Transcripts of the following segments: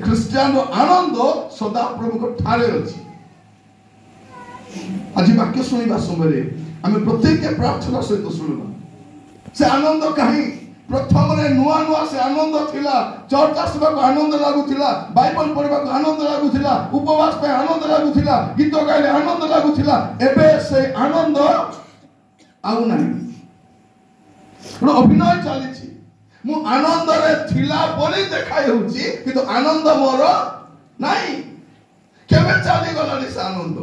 Christian ଆନନ୍ଦ ସଦା ପ୍ରଭୁଙ୍କ ଠାରେ ଅଛି। ଆଜି ବାକ୍ୟ ଶୁଣିବା ସମୟରେ ଆମେ ପ୍ରତ୍ୟେକ ପ୍ରାର୍ଥନା ସହିତ ଶୁଣିବା ସେ ଆନନ୍ଦ କାହିଁ। ପ୍ରଥମରେ ନୂଆ ନୂଆ ସେ ଆନନ୍ଦ ଥିଲା, ଚର୍ଚ୍ଚ ଆସିବାକୁ ଆନନ୍ଦ ଲାଗୁଥିଲା, ବାଇବଲ ପଢିବାକୁ ଆନନ୍ଦ ଲାଗୁଥିଲା, ଉପବାସ ପାଇଁ ଆନନ୍ଦ ଲାଗୁଥିଲା, ଗୀତ ଗାଇଲେ ଆନନ୍ଦ ଲାଗୁଥିଲା। ଏବେ ସେ ଆନନ୍ଦ ଆଉ ନାହିଁ। ଅଭିନୟ ଚାଲିଛି, ମୁଁ ଆନନ୍ଦରେ ଥିଲା ବୋଲି ଦେଖା ହେଉଛି, କିନ୍ତୁ ଆନନ୍ଦ ମୋର ନାହିଁ। କେବେ ଚାଲିଗଲାଣି ସେ ଆନନ୍ଦ?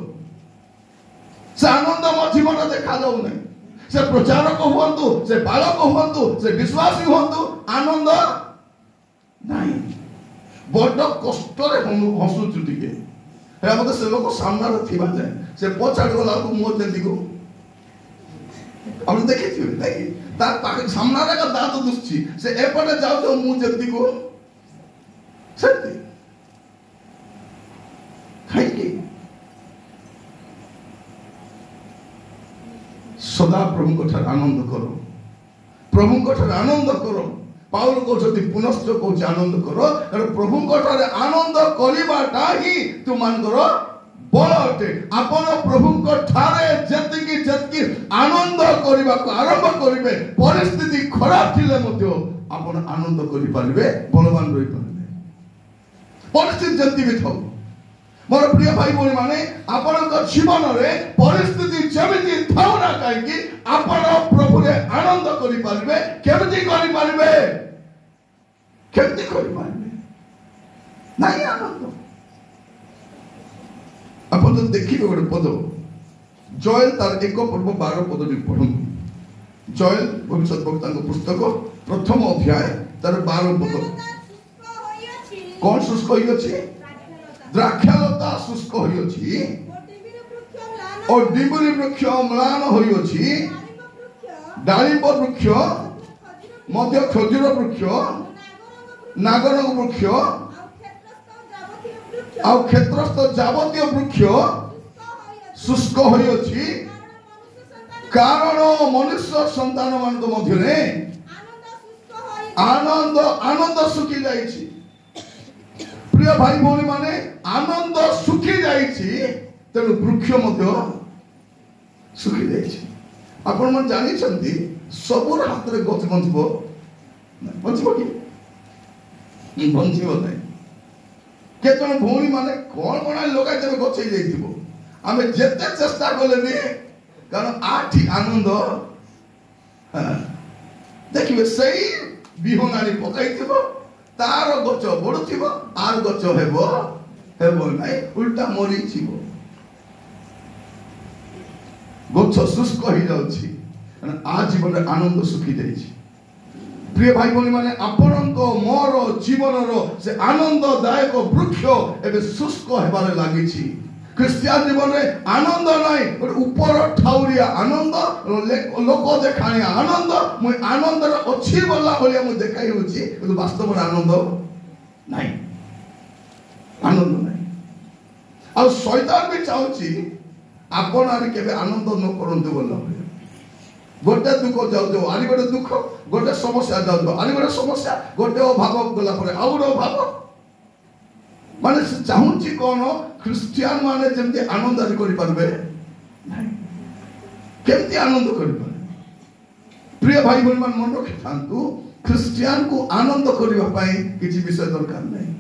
ସେ ଆନନ୍ଦ ମୋ ଜୀବନରେ ଦେଖାଯାଉ ନାହିଁ। ସେ ପ୍ରଚାରକ ହୁଅନ୍ତୁ, ସେ ବାଳକ ହୁଅନ୍ତୁ, ସେ ବିଶ୍ୱାସୀ ହୁଅନ୍ତୁ, ଆନନ୍ଦ ନାହିଁ। ବଡ କଷ୍ଟରେ ହସୁଛୁ ଟିକେ। ହେରା ମତେ ସେ ଲୋକ ସାମ୍ନାରେ ଥିବା ଯାଏ ସେ ପଛାଡି ଗଲା ବେଳକୁ ମୁହଁ ଯେମିତିକୁ ଆପଣ ଦେଖିଥିବେ ନାଇଁ, ତାର ପାଖେ ସାମ୍ନାରେ ଏକ ଦାନ୍ତ ଦୁଶୁଛି, ସେ ଏପଟେ ଯାଉଥିବ ମୁଁ ଯେମିତିକୁ ସେମିତି। କାହିଁକି? ସଦା ପ୍ରଭୁଙ୍କ ଠାରେ ଆନନ୍ଦ କର, ପ୍ରଭୁଙ୍କ ଠାରେ ଆନନ୍ଦ କର। ପାଉଲ କହୁଛନ୍ତି, ପୁନଶ୍ଚ କହୁଛି ଆନନ୍ଦ କର, କାରଣ ପ୍ରଭୁଙ୍କ ଠାରେ ଆନନ୍ଦ କରିବାଟା ହିଁ ତୁମମାନଙ୍କର ବଳ ଅଟେ। ଆପଣ ପ୍ରଭୁଙ୍କ ଠାରେ ଯେତିକି ଯେତିକି ଆନନ୍ଦ କରିବାକୁ ଆରମ୍ଭ କରିବେ, ପରିସ୍ଥିତି ଖରାପ ଥିଲେ ମଧ୍ୟ ଆପଣ ଆନନ୍ଦ କରିପାରିବେ, ବଳବାନ ରହିପାରିବେ। ପରିସ୍ଥିତି ଯେମିତି ବି ଥାଉ ମୋର ପ୍ରିୟ ଭାଇ ଭଉଣୀ ମାନେ, ଆପଣଙ୍କ ଜୀବନରେ ପରିସ୍ଥିତି ଯେମିତି ଥାଉ ନା କାହିଁକି, ଆପଣ ପ୍ରଭୁରେ ଆନନ୍ଦ କରିପାରିବେ। କେମିତି କରିପାରିବେ? କେମିତି କରିପାରିବେ? ନାହିଁ ଆନନ୍ଦ। ଆପଣ ଯଦି ଦେଖିବେ ଗୋଟେ ପଦ, ଜଏଲ ତାର 1:12 ପଢନ୍ତୁ। ଜଏଲ ଭବିଷ୍ୟତ ବକ୍ତାଙ୍କ ପୁସ୍ତକ ପ୍ରଥମ ଅଧ୍ୟାୟ ତାର 12 ପଦ। କଣ ଶୁଷ୍କ ହୋଇଅଛି? ଦ୍ରାକ୍ଷାଲତା ଶୁଷ୍କ ହୋଇଅଛି, ଓ ଡିମ୍ବୁରି ବୃକ୍ଷ ମ୍ଳାନ ହୋଇଅଛି, ଡାଳିମ୍ବ ବୃକ୍ଷ ମଧ୍ୟ ଖଜୁର ବୃକ୍ଷ, ନାଗରଙ୍ଗ ବୃକ୍ଷ ଆଉ କ୍ଷେତ୍ରସ୍ଥ ଯାବତୀୟ ବୃକ୍ଷ ଶୁଷ୍କ ହୋଇଅଛି, କାରଣ ମନୁଷ୍ୟ ସନ୍ତାନ ମାନଙ୍କ ମଧ୍ୟରେ ଆନନ୍ଦ ଶୁଖି ଯାଇଛି। ପ୍ରିୟ ଭାଇ ଭଉଣୀ ମାନେ, ଆନନ୍ଦ ଶୁଖି ଯାଇଛି, ତେଣୁ ବୃକ୍ଷ ମଧ୍ୟ ଶୁଖି ଯାଇଛି। ଆପଣ ମାନେ ଜାଣିଛନ୍ତି, ସବୁର ହାତରେ ଗଛ ବଞ୍ଚିବ କି? ବଞ୍ଚିବ ନାହିଁ। କେତେ ଭଉଣୀ ମାନେ କଣ କଣ ଲଗାଇଦେବେ, ଗଛ ହେଇଯାଇଥିବ। ଆମେ ଯେତେ ଚେଷ୍ଟା କଲେ ବି, କାରଣ ଆଠି ଆନନ୍ଦ ଦେଖିବେ, ସେଇ ବିହନ ଆଣି ପକାଇଥିବ, ତାର ଗଛ ବଢୁଥିବ, ଆର ଗଛ ହେବ ନାହିଁ, ଉଲ୍ଟା ମରିଯିବ। ଗଛ ଶୁଷ୍କ ହେଇଯାଉଛି, ଆ ଜୀବନରେ ଆନନ୍ଦ ଶୁଖି ଯାଇଛି। ପ୍ରିୟ ଭାଇ ଭଉଣୀ ମାନେ, ଆପଣଙ୍କ ମୋର ଜୀବନର ସେ ଆନନ୍ଦଦାୟକ ବୃକ୍ଷ ଏବେ ଶୁଷ୍କ ହେବାରେ ଲାଗିଛି। ଖ୍ରୀଷ୍ଟିଆନ ଜୀବନରେ ଆନନ୍ଦ ନାହିଁ, ଗୋଟେ ଉପର ଠାଉରିଆ ଆନନ୍ଦ, ଲୋକ ଦେଖାଣିଆ ଆନନ୍ଦ। ମୁଁ ଆନନ୍ଦରେ ଅଛି ବୋଲା ଭଳିଆ ମୁଁ ଦେଖାଇ ହେଉଛି, କିନ୍ତୁ ବାସ୍ତବରେ ଆନନ୍ଦ ନାହିଁ, ଆନନ୍ଦ ନାହିଁ। ଆଉ ଶୈତାନ ବି ଚାହୁଁଛି ଆପଣ ଆରେ କେବେ ଆନନ୍ଦ ନ କରନ୍ତୁ ବୋଲା ଭଳିଆ। ଗୋଟେ ଦୁଃଖ ଯାଉଥିବ, ଆରି ଗୋଟେ ଦୁଃଖ, ଗୋଟେ ସମସ୍ୟା ଯାଉଥିବ, ଆରି ଗୋଟେ ସମସ୍ୟା, ଗୋଟେ ଅଭାବ ଗଲା ପରେ ଆଉ ଗୋଟେ ଅଭାବ। ମାନେ ସେ ଚାହୁଁଛି କଣ, ଖ୍ରୀଷ୍ଟିଆନ ମାନେ ଯେମିତି ଆନନ୍ଦ କରିପାରିବେ ନାହିଁ। କେମିତି ଆନନ୍ଦ କରିପାରିବେ? ପ୍ରିୟ ଭାଇ ଭଉଣୀ ମାନେ ମନେ ରଖିଥାନ୍ତୁ, ଖ୍ରୀଷ୍ଟିଆନକୁ ଆନନ୍ଦ କରିବା ପାଇଁ କିଛି ବିଷୟ ଦରକାର ନାହିଁ,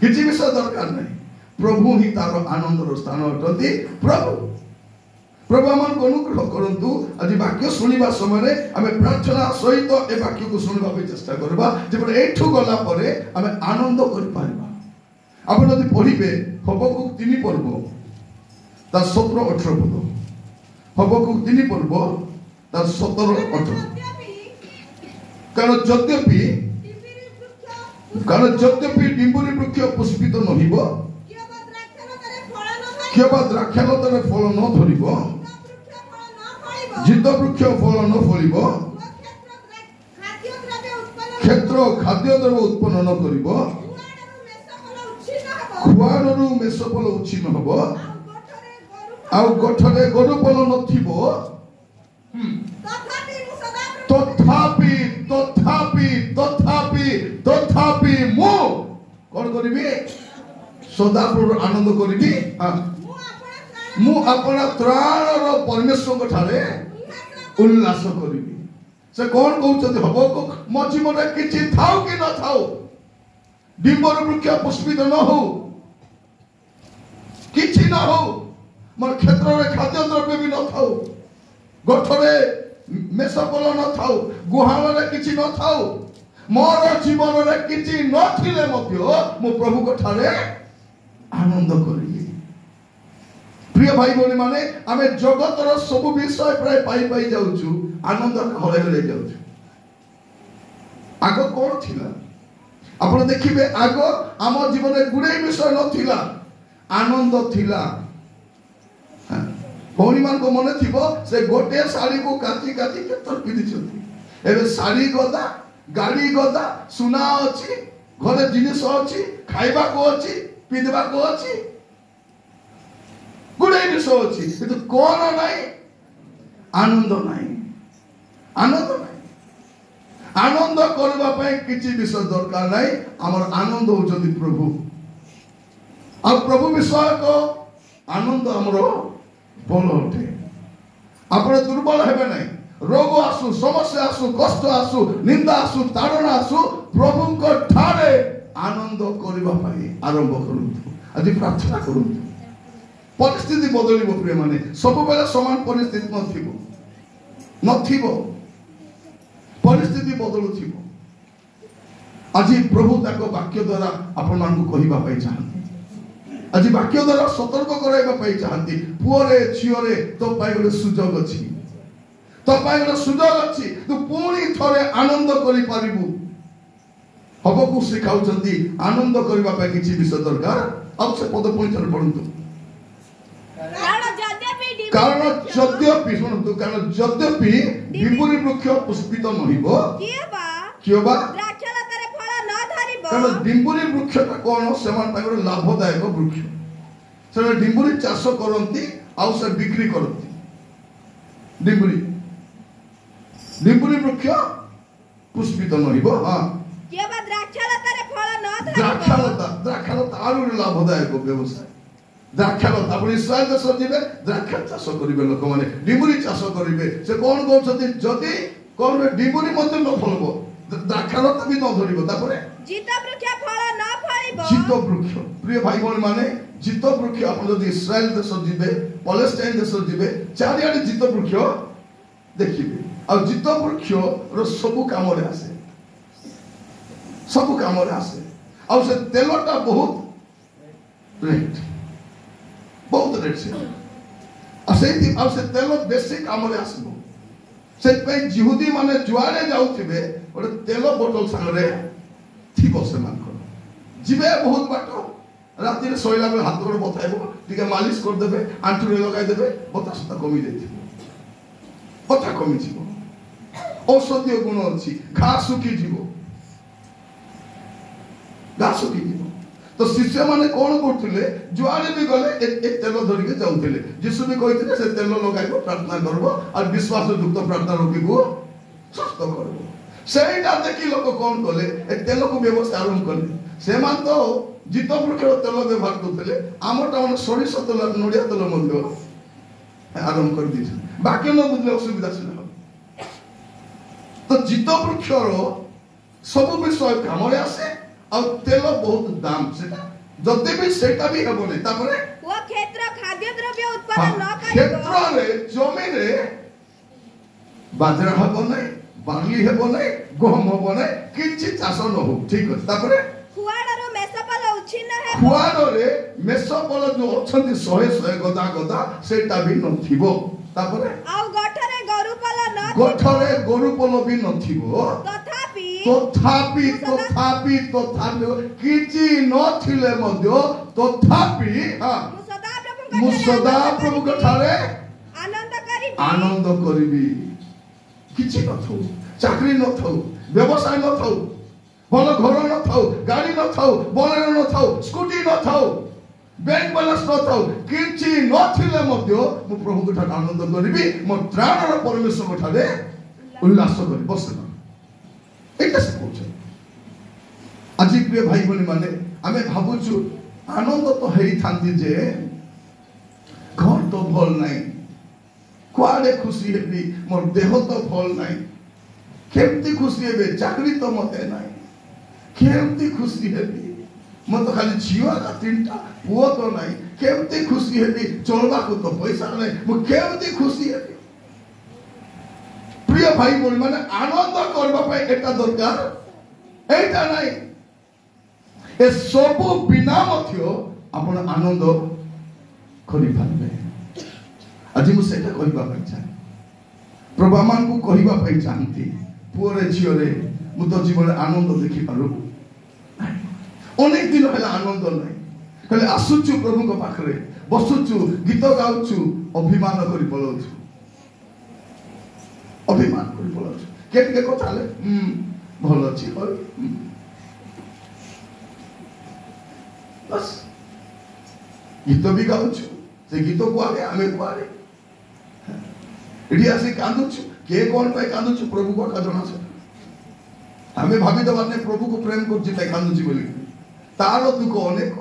କିଛି ବିଷୟ ଦରକାର ନାହିଁ। ପ୍ରଭୁ ହିଁ ତାର ଆନନ୍ଦର ସ୍ଥାନ ଅଟନ୍ତି। ପ୍ରଭୁ ଆମକୁ ଅନୁଗ୍ରହ କରନ୍ତୁ। ଆଜି ବାକ୍ୟ ଶୁଣିବା ସମୟରେ ଆମେ ପ୍ରାର୍ଥନା ସହିତ ଏ ବାକ୍ୟକୁ ଶୁଣିବା ପାଇଁ ଚେଷ୍ଟା କରିବା, ଯେପରି ଏଠୁ ଗଲା ପରେ ଆମେ ଆନନ୍ଦ କରିପାରିବା। ଆପଣ ଯଦି ପଢିବେ ହବକୁକ 3 ପର୍ବ ତାର 17-18 ପଦ, ହବକୁକ 3 ପର୍ବ ତାର 17-18। କାରଣ ଯଦ୍ୟପି ଡିମ୍ବୁରି ବୃକ୍ଷ ପୁଷ୍ପିତ ନହିବ, କିମ୍ବା ଦ୍ରାକ୍ଷାଲତାରେ ଫଳ ନ ଧରିବ, ଜିତ ବୃକ୍ଷ ଫଳ ନ ଫଳିବ, କ୍ଷେତ୍ର ଖାଦ୍ୟଦ୍ରବ୍ୟ ଉତ୍ପନ୍ନ ନ କରିବ, ଖୁଆଡ଼ରୁ ମେଷଫଳ ଉଚ୍ଛିନ୍ନ ହେବ, ଆଉ ଗଠରେ ଗୋରୁଫଳ ନଥିବ, ତଥାପି ମୁଁ कौन करी सदाप्रभु आनंद करी मु अपना त्राणर परमेश्वर ठारे उल्लास करी से कौन कहते हम मो जीवन किसी थाउ कि न थाउ डिंबर वृक्ष पुष्पित न हो किसी न हो मोर क्षेत्र में खाद्य द्रव्य भी न थाउ गठरे मेषपल न थाउ गुहाल किसी न थाउ मोर जीवन में किसी न थिले मध्य मो प्रभु को ठारे आनंद करी प्रिय भाई भौणी माने आमे जगतर सब विषय प्राय पाई पाई जाउछु आनंद हरे हरे जाउछु आगो कौन थिला आपण देखिबे आगो आम जीवन में गुडे विषय नथिला आनंद थिला भौणी मान को मने थिबो से गोटे साड़ी को काटी काटी केतर पिदी छथि एबे साड़ी गदा गाड़ी गदा सुना अछि घरे जिनिस अछि खाइबा को अछि पिदबा को अछि गुडे विषय अछि किंतु कोन नाही आनंद नाही आनंद नाही आनंद करबा पय किछि विषय दरकार नाही हमर आनंद होचंदी प्रभु और प्रभु विषय को आनंद हमरो बल उठे आपण दुर्बल हेबे नाही रोग आसु समस्या आसु कष्ट आसु निंदा आसु ताड़ना आसु प्रभु को ठारे आनंद करबा पय आरंभ करंतु आज प्रार्थना करंतु परिस्थिति बदलिबो प्रिय माने सब बेला समान परिस्थिति नथिबो परिस्थिति बदलुथिबो आज प्रभु ताको वाक्य द्वारा आपण मान को कहिबा पई चाहନ୍ତି आज वाक्य द्वारा सतर्क कराइबा पई चाहନ୍ତି पुओरे छिओरे तो पाई गोटे सुजोग अछि तो पाई गोटे सुजोग अछि तू पुणी थरे आनंद करि पारिबु हबकु सिखाउचंती आनंद करिबा पई किछि विषय दरकार अब से पद पॉइंटर पढंतु कारण यद्यपि शुणु कारण यद्यपि डिंबुरी वृक्ष पुष्पित नहिबो कियोबा द्राक्षलतारे फल न धरिबो कारण डिंबुरी वृक्ष का कोन समान पाइबो लाभदायक वृक्ष से डिंबुरी चाष करंती आ से बिक्री करंती डिंबुरी वृक्ष पुष्पित नहिबो हां कियोबा द्राक्षलतारे फल न धरिबो द्राक्षलता आरु लाभदायक व्यवसाय द्राक्षलता आपण इस्राएल देश जिबे द्राक्ष चाष करिवे लोक माने डिंबुरी चाष करिवे से कोन कहउछथि जदी कोन डिंबुरी मते न फलबो द्राक्षलता भी न धरिबो तापरे जित वृक्ष फल न फलिबो जित वृक्ष प्रिय भाई भौणी माने जित वृक्ष आपण जदी इस्राएल देश जिबे पैलेस्टाइन देश जिबे चारियाडे जित वृक्ष देखिबे आ जित वृक्ष रो सब काम रे आसे सब काम रे आसे आ से तेलटा बहुत रेट बहुत रेट से तेल बेसी काम आसब से जिहुदी माने जुआड़े जाउथिबे गोटे तेल बोतल संगे थिबो से जिबे बहुत बाट राति रे सोइला बेले हाथ गोड़ बथाइबो टिके मालिश कर देबे आंठुरे लगाइ देबे बता सता कमी जाइथिबो बता कमी जिवो औषधीय गुण अछि घा सुखी जिवो घा सुखी जिवो तो शिष्य माने कौन करथिले जुआरे भी गले एक तेल धरि के जाउथिले यीशु भी कहिथिले से तेल लगाइबो प्रार्थना करबो और विश्वास युक्त प्रार्थना रोगी को सुस्थ करबो सेटा देखि लोक कौन कले ए तेल को व्यवस्था आरंभ करले से मान तो जित वृक्ष तेल व्यवहार करथिले आमटा मन सरिष तेल नडिया तेल मध्य आरंभ कर दिस बाकी न बुझले असुविधा सिना तो जित वृक्ष रो सब विषय काम रे आसे और तेल बहुत दाम सेटा जदि भी सेटा भी हेबो नै तापरे वो क्षेत्र खाद्य द्रव्य उत्पादन न करिबो क्षेत्र रे जमीन रे बाजरा हेबो नै बार्ली हेबो नै गहम हेबो नै किछि चाष न हो ठीक है तापरे खुआडरो मेसपल उछिन हेबो खुआडरे मेसपल जो अछंती 100 गदा गदा सेटा भी न थिबो तापरे आ गठरे गरुपल भी न थिबो तथापि किछि नथिले मध्य तथापि मु सदा प्रभु के ठारे आनंद करिबी किछि नथौ चाकरी नथौ व्यवसाय नथौ भल घर नथौ गाड़ी नथौ बोलेरो नथौ स्कूटी नथौ बैंक बैलेंस नथौ किछि नथिले मध्य मु प्रभु के ठारे आनंद करिबी मो त्राणर परमेश्वर के ठारे उल्लास करि बसना एटा से कहछ आज प्रिय भाई भनी माने आमे भाबुछु आनंद तो हेई थांती जे घर तो भल नाही कुआडे खुशी हेबी मोर देह तो भल नाही केमती खुशी हेबे चाकरी तो मते नाही केमती खुशी हेबी मत खाली झीवा का तीनटा पुओ तो नाही केमती खुशी हेबी चलबा को तो पैसा नाही मु केमती खुशी हेबी प्रिय भाई बोल माने आनंद करबा पय एटा दरकार एटा नाही ए सब बिना मथियो आपण आनंद करि पारबे आज मु सेटा कहबा पय चाहे प्रभु मान को कहबा पय चाहती पुरे झियोरे मु तो जीवन आनंद देखि पारु अनेक दिन है आनंद नहीं कहले आसुचु प्रभु को पाखरे बसुचु गीत गाउचु अभिमान करि पळौचु अभिमान करि पळौचु केते को चाले भल अछि बस गीत भी गाउचु से गीत को आगे आमे को आगे इडी आसी कांदुचु के कोन पे कांदुचु प्रभु को का जଣା छ हमें भाभी तो बात प्रभु को प्रेम कर जिते कांदुचि बोली तार दुख अनेक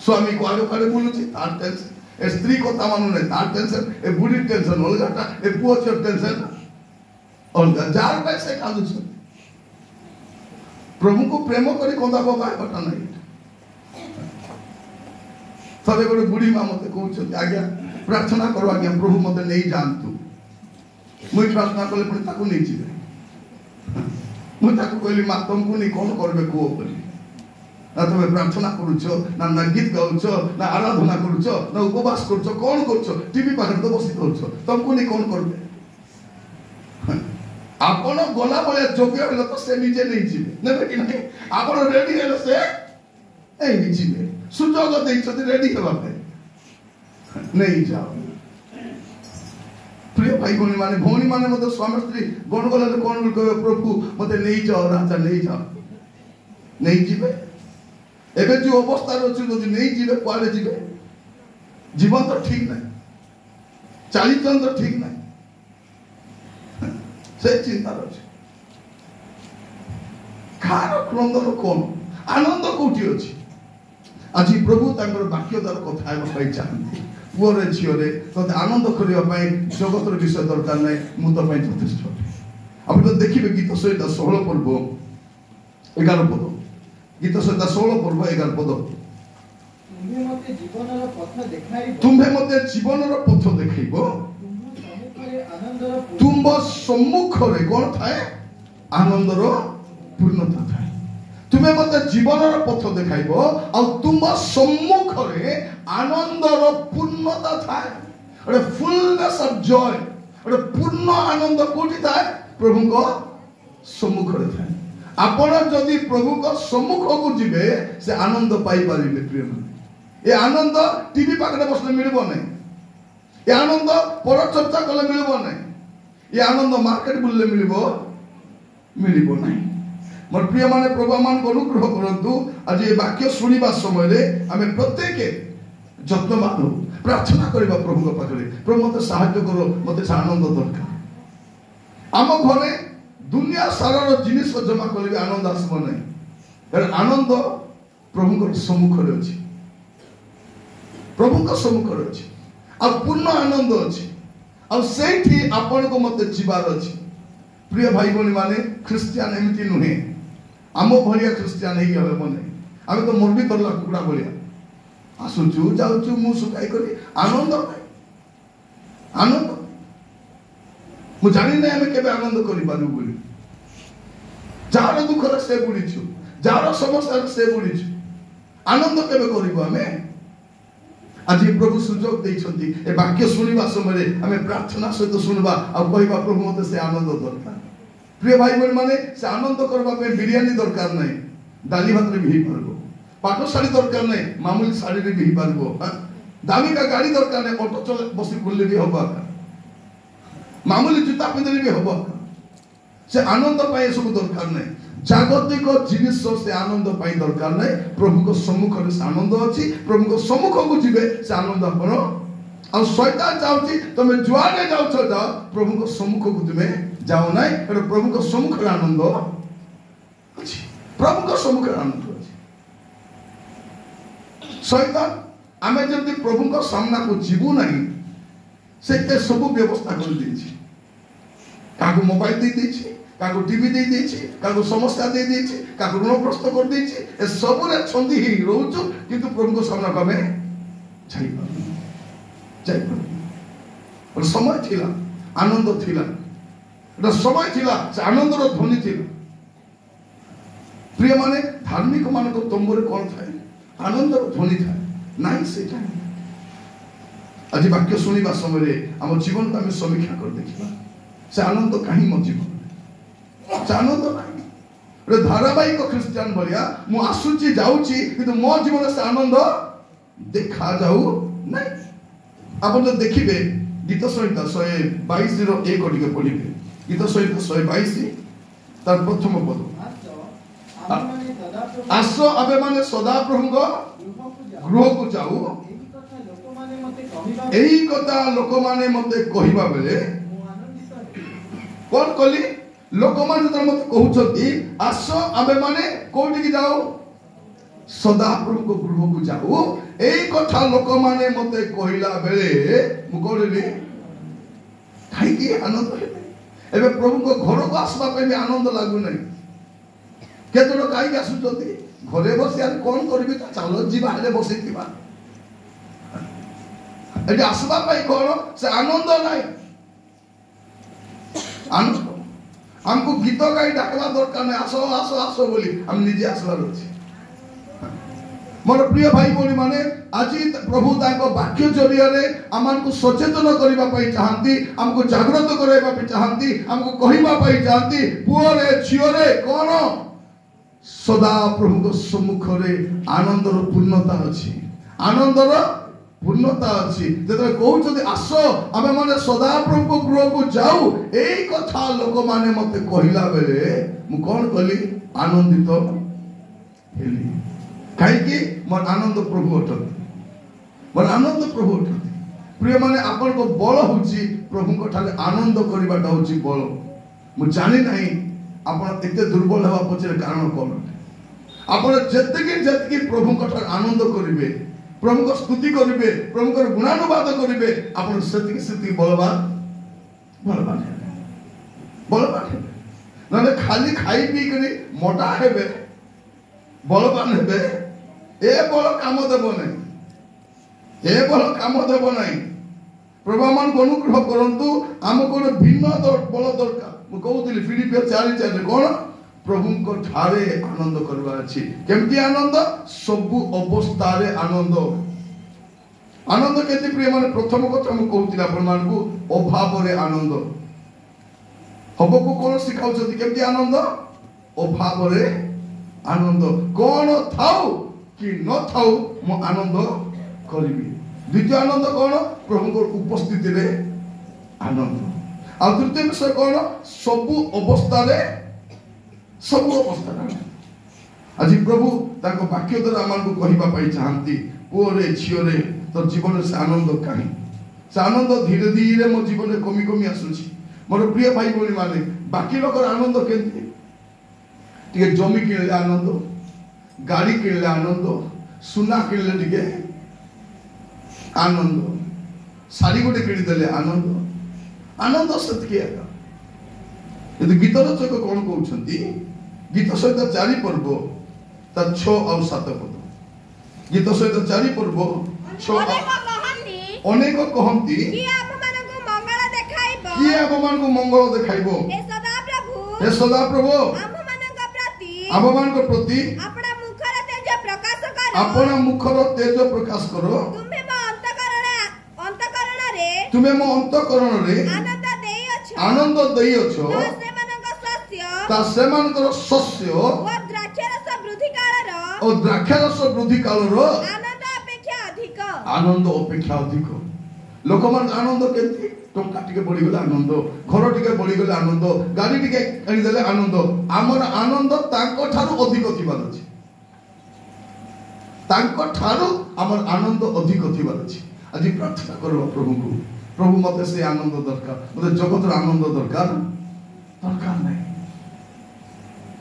स्वामी को आगे करे बोलुची तार टेंशन ए स्त्री को तामानु नै तार टेंशन ए बुढ़ी टेंशन अलगाटा ए पुओ छर टेंशन अलगा जार पैसे कांदुची प्रभु को प्रेम करी कोंदा को गाय बटा नहीं थरे गोटे बुढ़ी मां मते कहउछ आज्ञा प्रार्थना करो आज्ञा प्रभु मते नहीं जानतु मुई प्रार्थना कले पण ताको नहीं जिवे मुई ताको कहली मा तुमको नहीं कोन करबे को बोली ना तुम प्रार्थना करूछो ना गीत गाउछो ना आराधना करूछो ना उपवास करूछो कोन करूछो टीवी पाखर तो बसी करूछो तुमको नहीं कोन करबे आपण गोला बोले जोग्य हलो तो से नीचे नहीं जिवे ने बेटी नहीं आपण रेडी हलो से ए नहीं जिवे सुजोग देइछो रेडी हेबा पे नहीं जाओ प्रिय भाई भौणी माने मते स्वामी स्त्री गण गला कोन कहबे प्रभु मते नहीं जाओ राजा नहीं जाओ नहीं जिवे एबे जो अवस्था अछि जदि नहीं जिवे कुआडे जिवे जीवन तो ठीक नहीं चालीचन तो ठीक नहीं से चिंता अछि खार क्रंदर कोन आनंद कोठी अछि आज प्रभु तांकर वाक्य द्वारा कथा हेबा पाई चाहନ୍ତି पुरे झियोरे तते आनंद करिया पाई जगतर विषय दरकार नै मु तो पाई यथेष्ट आपण तो देखिबे गीत सहित 16 पर्व 11 पद गीत सहित 16 पर्व 11 पद तुम्हे मते जीवनर पथ देखैबो तुम सम्मुखरे कोन थाए आनंदर पूर्णता थाए तुम्हें मते जीवनर पथ देखाइबो आ तुम सम्मुखरे आनंदर पूर्णता थाए अरे फुलनेस ऑफ जॉय अरे पूर्ण आनंद कोठी थाए प्रभु को सम्मुखरे थाए आपण जदि प्रभु को सम्मुख को जिबे से आनंद पाई पारिबे प्रिय मन ए आनंद टीवी पाखरे बसले मिलबो नै ए आनंद पर चर्चा कले मिलबो नै ए आनंद मार्केट बुलले मिलबो नै मोर प्रिय माने प्रभु मान को अनुग्रह करंतु आज ये वाक्य सुनिबा समय रे हमें प्रत्येक जत्नवान प्रार्थना करबा प्रभु को पाखरे प्रभु मते सहायता करो मते आनंद दरकार आम घरे दुनिया सारार जिनिस जमा करबे आनंद आसबो नै कारण आनंद प्रभु को सम्मुख रे अछि प्रभु को सम्मुख रे अछि आ पूर्ण आनंद अछि आ सेठी आपण को मते जीवार अछि प्रिय भाई भनी माने क्रिश्चियन एमिति नुहे आम भलिया क्रिश्चियन हे गले बने आमे तो मुर्दी तरला कुकुड़ा भलिया आसुचु जाउचु मु सुकाई करी आनंद आनंद मु जानि नै आमे केबे आनंद करि पारु बोली जार दुख रे से बुडीछु जार समस्या रे से बुडीछु आनंद केबे करिबो आमे आज प्रभु सुजोग दैछंती ए वाक्य सुनिबा समय आमे प्रार्थना सहित सुनबा आ कहबा प्रभु मते से आनंद दरकार प्रिय भाई बहन माने से आनंद करबा पे बिरयानी दरकार नै दाली भात रे भी परबो पाटो साड़ी दरकार नै मामूली साड़ी रे भी परबो दामी का गाड़ी दरकार नै ऑटो चले बसी बुलले भी होबा मामूली जूता पिंदले भी होबा से आनंद पाए सब दरकार नै जागतिक जिनिस से आनंद पाई दरकार नै प्रभु को सम्मुख रे आनंद अछि प्रभु को सम्मुख को जिवे से आनंद अपन आ शैतान चाहूची तुम जुआने जाओ जाओ प्रभु को सम्मुख को तुमे जाओ नहीं प्रभु को सम्मुख रे आनंद अछि प्रभु को सम्मुख आनंद अच्छे शैतान आमे जब प्रभु को सामना को जीवु नहीं से सब व्यवस्था कर देछि काको मोबाइल दे देछि काको टीवी दे देछि काको समस्या दे देछि काको ऋणग्रस्त कर देछि ए सब रे छंदी ही रहउछु किंतु प्रभु को सामना को हमें जाई पर समय थिला आनंद थिला एटा समय थिला से आनंद रो ध्वनि थिला प्रिय माने धार्मिक मान को तंबुरे कोन थाए आनंद रो ध्वनि थाए नहीं सेटा आज वाक्य सुनिबा समय आम जीवन को आम समीक्षा कर देखा से आनंद कहीं मो जीवन से आनंद नहीं धारावाहिक क्रिस्टियान भाया मु आसुची जाऊची किंतु मो जीवन से आनंद देखा जाऊ नहीं आप जो देखिए गीत संहिता 122 रो 1 टिके पढ़िबे गीत संहिता 122 तार प्रथम पद आस आबे माने सदा प्रभु को गृह को जाऊ एही कथा लोक माने मते कहिबा बेले कोन कली लोक माने त मते कहउछथि आस आबे माने कोठी की जाऊ सदा प्रभु को गृह को जाऊ एही कथा लोक माने मते कहिला बेले मु कहली काई की आनंद एबे प्रभु को घर को आसबा पे भी आनंद लागु नै केतो लोक काई आसुछथि घरे बसी आ कोन करबी त चलो जीवा हेले बसिथिबा एटी आसबा पाई कोन से आनंद नाही आनंद हमको गीत गाई डाकला दरकार नहीं आसो आसो आसो बोली हम निजे आसबार अछि मोर प्रिय भाई बोली माने आज प्रभु ताको वाक्य जरिया रे हमको सचेतन करबा पाई चाहंती हमको जागृत करबा पाई चाहंती हमको कहिबा पाई चाहंती पुओ रे झियो रे कोन सदा प्रभु को सम्मुख रे आनंद रो पूर्णता अछि आनंद रो पूर्णता अछि जेतरे कहउछथि आसो आमे माने सदा प्रभु को गृह को जाऊ एई कथा लोक माने मते कहिला बेले मु कोन कली आनंदित हेली काहे कि मोर आनंद प्रभु अटत मोर आनंद प्रभु अटत प्रिय माने आपन को बल होची प्रभु को ठाले आनंद करिबाटा होची बल मु जानि नाही आपन एते दुर्बल हवा पछे कारण कोन आपन जत्ते प्रभु को ठाले आनंद करिवे प्रभु को स्तुति करिवे प्रभु को गुणानुवाद करिवे आपन सेति बलवान नले खाली खाई पी करी मोटा हेबे बलवान हेबे ए बल काम देबो नहीं प्रभु मन को अनुग्रह करंतु आम को भिन्न बल दरकार मु कहउतली फिलिपियर 4:4 कोन प्रभु को ठारे आनंद करबा अछि केमती आनंद सब अवस्था रे आनंद आनंद केति प्रिय माने प्रथम कथा मु कहउतली आपन मान को अभाव रे आनंद हबो को कोन सिखाउ छथि केमती आनंद अभाव रे आनंद कोन थाउ कि न थाउ मु आनंद करिबी द्वितीय आनंद कोन प्रभु को उपस्थिति रे आनंद आ तृतीय विषय कोन सब अवस्था रे आज प्रभु ताको वाक्य द्वारा आमान को कहिबा पाई चाहंती पुओ रे झियो रे तो जीवन से आनंद काहे से आनंद धीरे धीरे मो जीवन में कमी कमी आसुची मोर प्रिय भाई बोली माने बाकी लोक आनंद केंती टिके जमी किनले आनंद गाड़ी किनले आनंद सुना किनले टिके आनंद साड़ी गोटे किनी देले आनंद आनंद सतकी एका यदि गीत रचक कोन कहउछंती गीत सहित 4 पर्व ता 6 और 7 पद गीत सहित 4 पर्व 6 अनेक कहंती कि आप मन को मंगल देखाइबो हे सदा प्रभु आप मन को प्रति अपना मुखर तेज प्रकाश करो तुम्हें मो अंतःकरण रे आनंद देई अछो ता सेमानकर शस्य ओ द्राक्षारस वृद्धि कालर आनंद अपेक्षा अधिक लोक मान आनंद केंती टंका टिके बढ़ी गले आनंद घर टिके बढ़ी गले आनंद गाड़ी टिके आनी देले आनंद आमर आनंद तांको थारु अधिक थिबार अछि तांको थारु आमर आनंद अधिक थिबार अछि आज प्रार्थना करबो प्रभु को प्रभु मते से आनंद दरकार मते जगत रो आनंद दरकार नहीं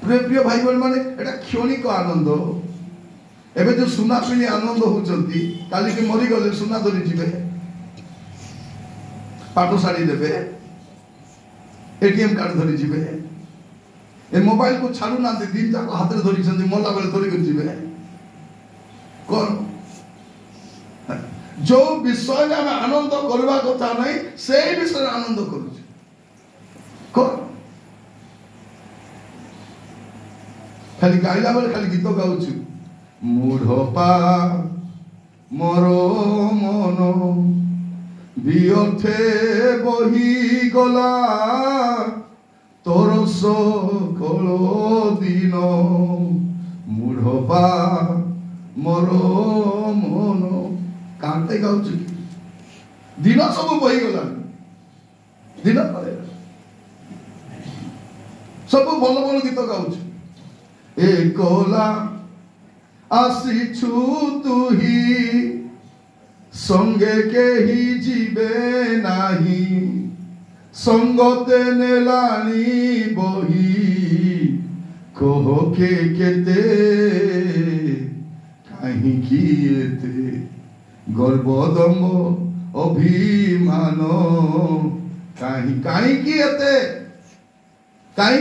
प्रिय भाई बहन माने एटा क्षणिक आनंद एबे जो सुना पिनी आनंद होचंती काली के मरी गले सुना धरी जिबे पाटो साड़ी देबे एटीएम कार्ड धरी जिबे ए मोबाइल को छाड़ू ना दिन तक हाथ रे धरी छंदी मोला बेले धरी कर जिबे कोन जो विषय में आनंद करवा कथा नहीं से विषय आनंद करूछ कोन खाली गाइला बेले खाली गीत गाउछु मूढ़पा मरो मनो बियर्थे बही गला तोर सकल दिन मूढ़पा मरो मनो कांते गाउछु दिन सब बही गला दिन सब भल भल गीत गाउछु एकला आसीछु तुही संगे केही जीवे नाही संगते नेलानी बही कह के केते काहि किएते गर्वदम्ब अभिमान काहि किएते काहि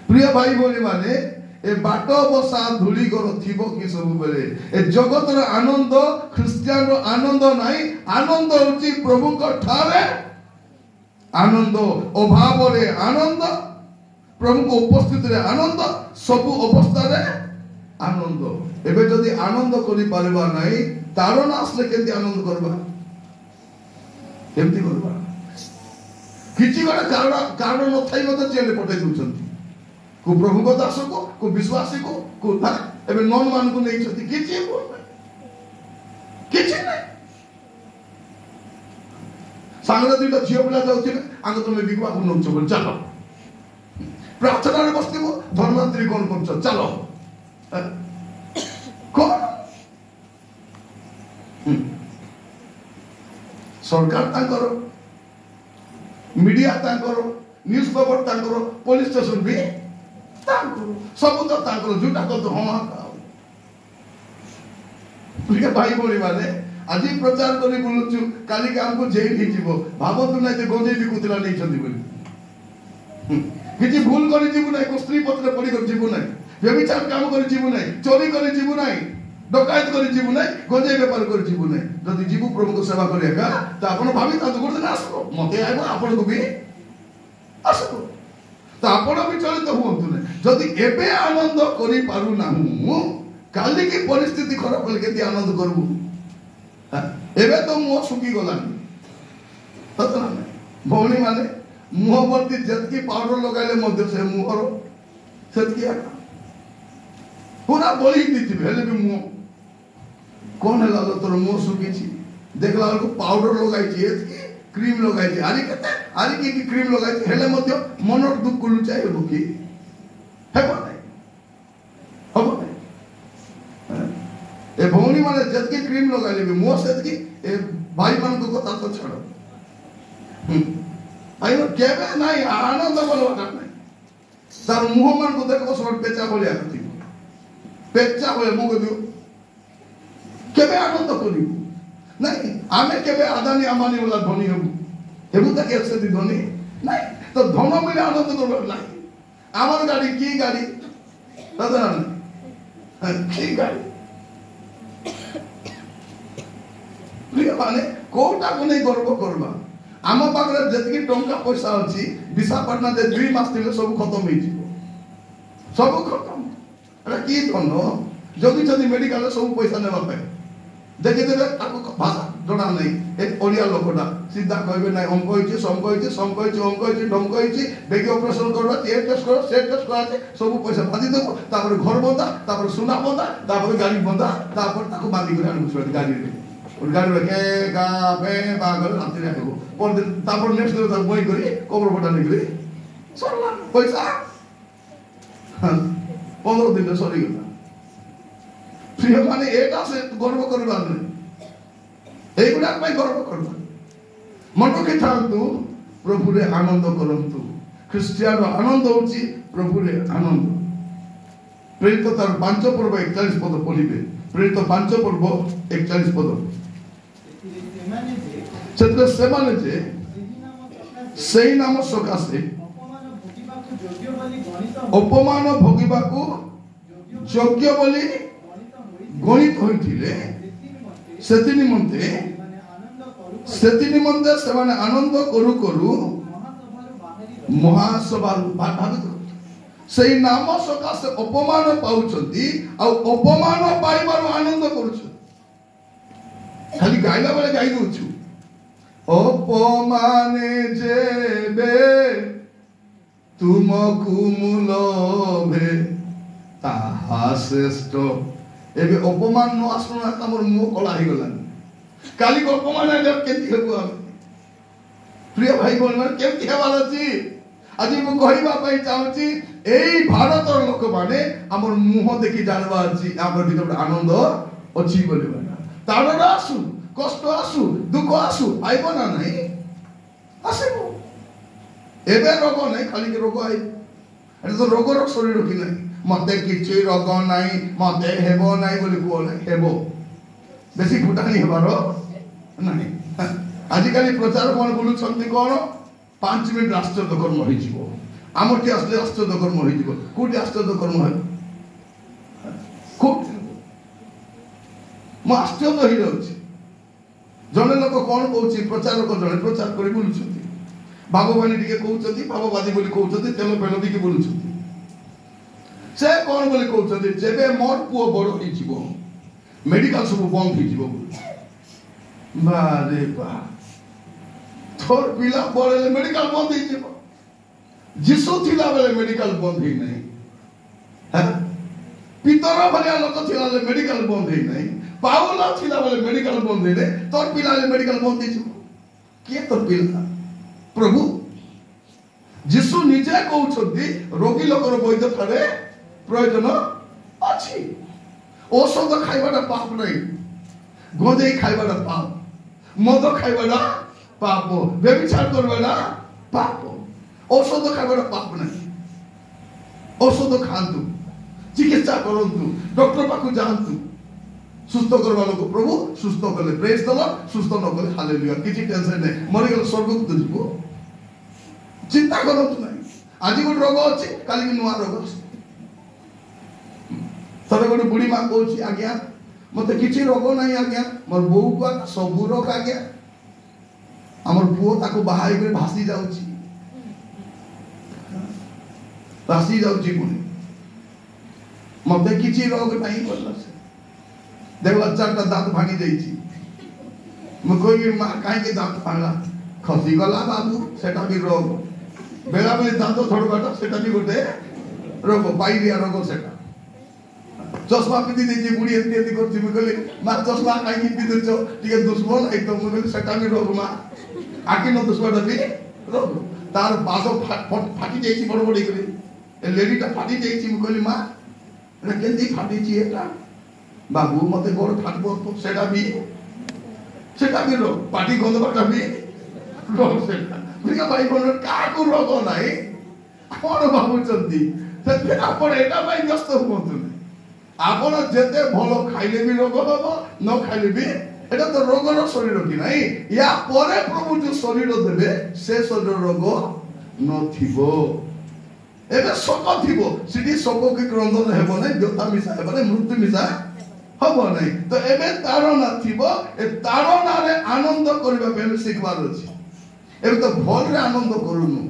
प्रिय भाई बोली माने ए बाट बसा धूली घर थिबो कि सब बेले ए जगत रो आनंद ख्रिस्टियन रो आनंद नाही आनंद होची प्रभु को ठारे आनंद अभाव रे आनंद प्रभु को उपस्थित रे आनंद सब अवस्था रे आनंद एबे जदी आनंद करि परबा नाही तारण आसले केति आनंद करबा केमति करबा किछि गडा कारण न थाई मते जेल पठै दुछंती को प्रभु को दास को विश्वासी को एबे नॉन मान को नहीं छथि किछि नहीं सांगरा दुटा झियो पिला जाउथिले आंग तुमे बिकवा को नउछ बोल चलो प्रार्थना रे बसतिबो धर्ममंत्री कोन करछ चलो कोन सरकार तांकर मीडिया तांकर न्यूज पेपर तांकर पुलिस स्टेशन भी सब तो झूठा कथ हाँ प्रिय भाई बोली माने आज प्रचार करी बुलुचु काली काम को जेल ही जीवो भाबतु नै जे गंजे बिकुतला नै छथि बोली किछि भूल करी जीवु नै को स्त्री पत्र पड़ी कर जीवु नै व्यभिचार काम करी जीवु नै चोरी करी जीवु नै डकायत करी जीवु नै गंजे व्यापार करी जीवु नै जदि जीवु प्रभु को सेवा करिया त आपण भाबी त गुड दिन आसो मते आइबो आपण को भी आसो तो आपण विचलित हुअतु नै जदि एबे आनंद करि पारु नाहु काली की परिस्थिति खराब होले केति आनंद करबु एबे तो मुह सुकी गलानी ततना भौणी माने मुह वर्ती जतकी पाउडर लगाइले मध्य से मुहर सेतकी पूरा बळी दिति भेले भी मुह कोन हला तोर मुह सुकी छी देखला को पाउडर लगाइ छी एतकी क्रीम लगाइ छी आरी केते आरी की क्रीम लगाइ छी हेले मध्य मनर दुख को लुचाइ हो की हेबो नै हबो नै ए भौणी माने जतकी क्रीम लगाइले भी मुह सेतकी ए भाई मान को कथा तो छड़ आई नो केबे नै आनंद बोलवा नै तार मुह मान को देखो सब पेचा बोलिया करती पेचा बोले मुह दियो केबे आनंद करी नहीं आमे केबे आदानी अमानी वाला धनी हेबु त केसे दी धनी नहीं तो धन मिले आनंद करबो नहीं आमर गाड़ी की गाड़ी दादा की गाड़ी प्रिय माने कोटा को नहीं गर्व करबा आम पाखरे जतकी टंका पैसा अछि विशाखापट्टना जे 2 मास थिले सब खत्म होई जिवो सब खत्म अरे की धन जदी जदी मेडिकल सब पैसा नेबा पे देखि देबे ताको भाषा जणा नहीं एक ओडिया लोकटा सीधा कहबे नहीं अंक होइछि संक होइछि संक होइछि अंक होइछि ढंक होइछि बेगी ऑपरेशन करबा ये टेस्ट करो से टेस्ट कराते सब पैसा बांधी देबो तापर घर बंदा तापर सुना बंदा तापर गाड़ी बंदा तापर ताको बांधी कर आनु छुआ गाड़ी रे और गाड़ी रे के का पे बागल रात रे आबो पर दिन तापर नेक्स्ट दिन ताको बई करी कबर पटा निकले सरला पैसा 15 दिन सरी गला प्रिय माने एटा से गर्व करबा नै एगुडा पई गर्व करबा मन के थांतु प्रभु रे आनंद करंतु ଖ୍ରୀଷ୍ଟିଆନ ଆନନ୍ଦ ହେଉଛି ପ୍ରଭୁରେ ଆନନ୍ଦ। ପ୍ରେରିତ ତାର 5 ପର୍ବ 41 ପଦ ପଢ଼ିବେ। ପ୍ରେରିତ 5 ପର୍ବ 41 ପଦ। ସେଥିରେ ସେମାନେ ଯେ ସେହି ନାମ ସକାଶେ ଅପମାନ ଭୋଗିବାକୁ ଯୋଗ୍ୟ ବୋଲି ଗଣିତ ହୋଇଥିଲେ, ସେଥି ନିମନ୍ତେ ସେମାନେ ଆନନ୍ଦ କରୁ କରୁ ମହାସଭାରୁ ସେଇ ନାମ ସକାଶେ ଅପମାନ ପାଉଛନ୍ତି, ଆଉ ଅପମାନ ପାଇବାରୁ ଆନନ୍ଦ କରୁଛନ୍ତି। ଖାଲି ଗାଇଲା ବେଳେ ଗାଇ ଦଉଛୁ, ଅପମାନେ ଯେବେ ତୁମକୁ ମୁଁ ଲୋଭେ ତାହା ଶ୍ରେଷ୍ଠ। ଏବେ ଅପମାନ ନ ଆସୁନା ତମର ମୁହ କଳା ହେଇଗଲାନି। କାଲି ଅପମାନ ହେଲେ କେମିତି ହେବୁ ଆମେ? ପ୍ରିୟ ଭାଇ ଭଉଣୀ କେମିତି ହେବାର ଅଛି? ଆଜି ମୁଁ କହିବା ପାଇଁ ଚାହୁଁଛି, ଏଇ ଭାରତର ଲୋକମାନେ ଆମର ମୁହଁ ଦେଖି ଜାଣିବା ଅଛି ଆମର ଭିତରେ ଆନନ୍ଦ ଅଛି ବୋଲି। ତାଡ଼ନା ଆସୁ, କଷ୍ଟ ଆସୁ, ଦୁଃଖ ଆସୁ, ଆଇବ ନା ନାହିଁ? ଆସିବ। ଏବେ ରୋଗ ନାହିଁ, ଖାଲି ରୋଗ ଆଇବ। ଏଟା ତ ରୋଗର ଶରୀର କି ନାହିଁ। ମତେ କିଛି ରୋଗ ନାହିଁ, ମତେ ହେବ ନାହିଁ ବୋଲି କୁହ ନାହିଁ, ହେବ। ବେଶୀ ଫୁଟାଣି ହେବାର ନାହିଁ। ଆଜିକାଲି ପ୍ରଚାର କ'ଣ ବୁଲୁଛନ୍ତି କ'ଣ? 5 ମିନିଟ୍ ଆଶ୍ଚର୍ଯ୍ୟ କର୍ମ ହେଇଯିବ। ଆମଠି ଆସିଲେ ଆଶ୍ଚର୍ଯ୍ୟ କର୍ମ ହେଇଯିବ। କୋଉଠି ଆଶ୍ଚର୍ଯ୍ୟ କର୍ମ ହେବ? ମୁଁ ଆଶ୍ଚର୍ଯ୍ୟ ହେଇଯାଉଛି। ଜଣେ ଲୋକ କ'ଣ କହୁଛି, ପ୍ରଚାରକ ଜଣେ ପ୍ରଚାର କରି ବୁଲୁଛନ୍ତି, ଭାବବାଣୀ ଟିକେ କହୁଛନ୍ତି, ଭାବବାଦୀ ବୋଲି କହୁଛନ୍ତି, ତେଲ ଫେଲ ଦେଇକି ବୁଲୁଛନ୍ତି। ସେ କ'ଣ ବୋଲି କହୁଛନ୍ତି, ଯେବେ ମୋର ପୁଅ ବଡ଼ ହେଇଯିବ ମେଡିକାଲ ସବୁ ବନ୍ଦ ହେଇଯିବ। ବାରେ ବା, ତୋର ପିଲା ବଡ଼ ହେଲେ ମେଡିକାଲ ବନ୍ଦ ହେଇଯିବ। ଯୀଶୁ ଥିଲା ବେଳେ ମେଡିକାଲ ବନ୍ଦ ହେଇନାହିଁ। ପିତର ଭଳିଆ ଲୋକ ଥିଲା ବେଳେ ମେଡିକାଲ ବନ୍ଦ ହେଇନାହିଁ। ପାଉଲ ଥିଲା ବେଳେ ମେଡିକାଲ ବନ୍ଦ ହେଇନାହିଁ। ତୋର ପିଲା ହେଲେ ମେଡିକାଲ ବନ୍ଦ ହେଇଯିବ। କିଏ ତୋର ପିଲା? ପ୍ରଭୁ ଯୀଶୁ ନିଜେ କହୁଛନ୍ତି ରୋଗୀ ଲୋକର ବୈଦ୍ୟ ଠାରେ ପ୍ରୟୋଜନ ଅଛି। ଔଷଧ ଖାଇବାଟା ପାପ ନାହିଁ। ଗଞ୍ଜେଇ ଖାଇବାଟା ପାପ, ମଦ ଖାଇବାଟା ପାପ, ବ୍ୟଭିଚାର କରିବାଟା ପାପ। ଔଷଧ ଖାଇବାଟା ପାପ ନାହିଁ। ଔଷଧ ଖାଆନ୍ତୁ, ଚିକିତ୍ସା କରନ୍ତୁ, ଡକ୍ଟର ପାଖକୁ ଯାଆନ୍ତୁ। ସୁସ୍ଥ କରିବା ଲୋକ ପ୍ରଭୁ ସୁସ୍ଥ କଲେ ପ୍ରେଜ୍ ଦ ଲର୍ଡ, ସୁସ୍ଥ ନ କଲେ ହାଲେଲୁୟା। କିଛି ଟେନସନ ନାହିଁ। ମରିଗଲେ ସ୍ୱର୍ଗକୁ ତ ଯିବ। ଚିନ୍ତା କରନ୍ତୁ ନାହିଁ। ଆଜି ଗୋଟେ ରୋଗ ଅଛି, କାଲିକି ନୂଆ ରୋଗ ଅଛି। ଥରେ ଗୋଟେ ବୁଢ଼ୀ ମା କହୁଛି, ଆଜ୍ଞା ମତେ କିଛି ରୋଗ ନାହିଁ ଆଜ୍ଞା, ମୋର ବୋଉକୁ ସବୁ ରୋଗ ଆଜ୍ଞା। ଆମର ପୁଅ ତାକୁ ବାହା ହେଇକରି ଭାସି ଯାଉଛି, ଭାସି ଯାଉଛି ପୁଣି। ମତେ କିଛି ରୋଗ ନାହିଁ କହିଲା। ସେ ଦେଖିଲା 4ଟା ଦାନ୍ତ ଭାଙ୍ଗି ଯାଇଛି। ମୁଁ କହିବି, ମା କାହିଁକି ଦାନ୍ତ ଭାଙ୍ଗିଲା? ଖସିଗଲା ବାବୁ, ସେଟା ବି ରୋଗ। ବେଳାବେଳେ ଦାନ୍ତ ଝଡ଼ବାଟା ସେଟା ବି ଗୋଟେ ରୋଗ, ପାଇରିଆ ରୋଗ ସେଟା। ଚଷମା ପିନ୍ଧି ଦେଇଛି ବୁଢ଼ୀ, ଏମିତି ଏମିତି କରୁଛି। ମୁଁ କହିଲି, ମା ଚଷମା କାହିଁକି ପିନ୍ଧୁଛ? ଟିକେ ଦୁଶ୍ମନ ନାହିଁ ତ? ମୁଁ କହିଲି, ସେଟା ବି ରୋଗ ମା। ଆଖି ନ ଦୁଶ୍ମଟା ବି ରୋଗ। ତାର ପାଦ ଫାଟି ଯାଇଛି ବଡ଼ ବଡ଼ କରି, ଏ ଲେଡିଟା ଫାଟି ଯାଇଛି। ମୁଁ କହିଲି, ମା ଏଟା କେମିତି ଫାଟିଛି? ଏଟା ବାବୁ ମତେ ଗୋଡ଼ ଫାଟିବ, ସେଟା ବି ରୋଗ। ପାଟି ଗନ୍ଧବାଟା ବି ରୋଗ। ସେଟା ଭାଇ ଭଉଣୀ କାହାକୁ ରୋଗ ନାହିଁ? କ'ଣ ଭାବୁଛନ୍ତି? ସେଥିପାଇଁ ଆପଣ ଏଟା ପାଇଁ ବ୍ୟସ୍ତ ହୁଅନ୍ତୁନି। ଆପଣ ଯେତେ ଭଲ ଖାଇଲେ ବି ରୋଗ ହବ, ନ ଖାଇଲେ ବି এটা তো রোগর শরীর কি নাই ইয়া পরে প্রভু যে শরীর দেবে সে শরীর রোগ নথিব এবে শোক থিব সেটি শোককে ক্রন্দন হেব নাই ব্যথা মিশা হেব নাই মৃত্যু মিশা হব নাই তো এবে তাড়না থিব এ তাড়নারে আনন্দ করিবা ପାଇଁ শিখবার আছে এবে তো ভলরে আনন্দ করুনু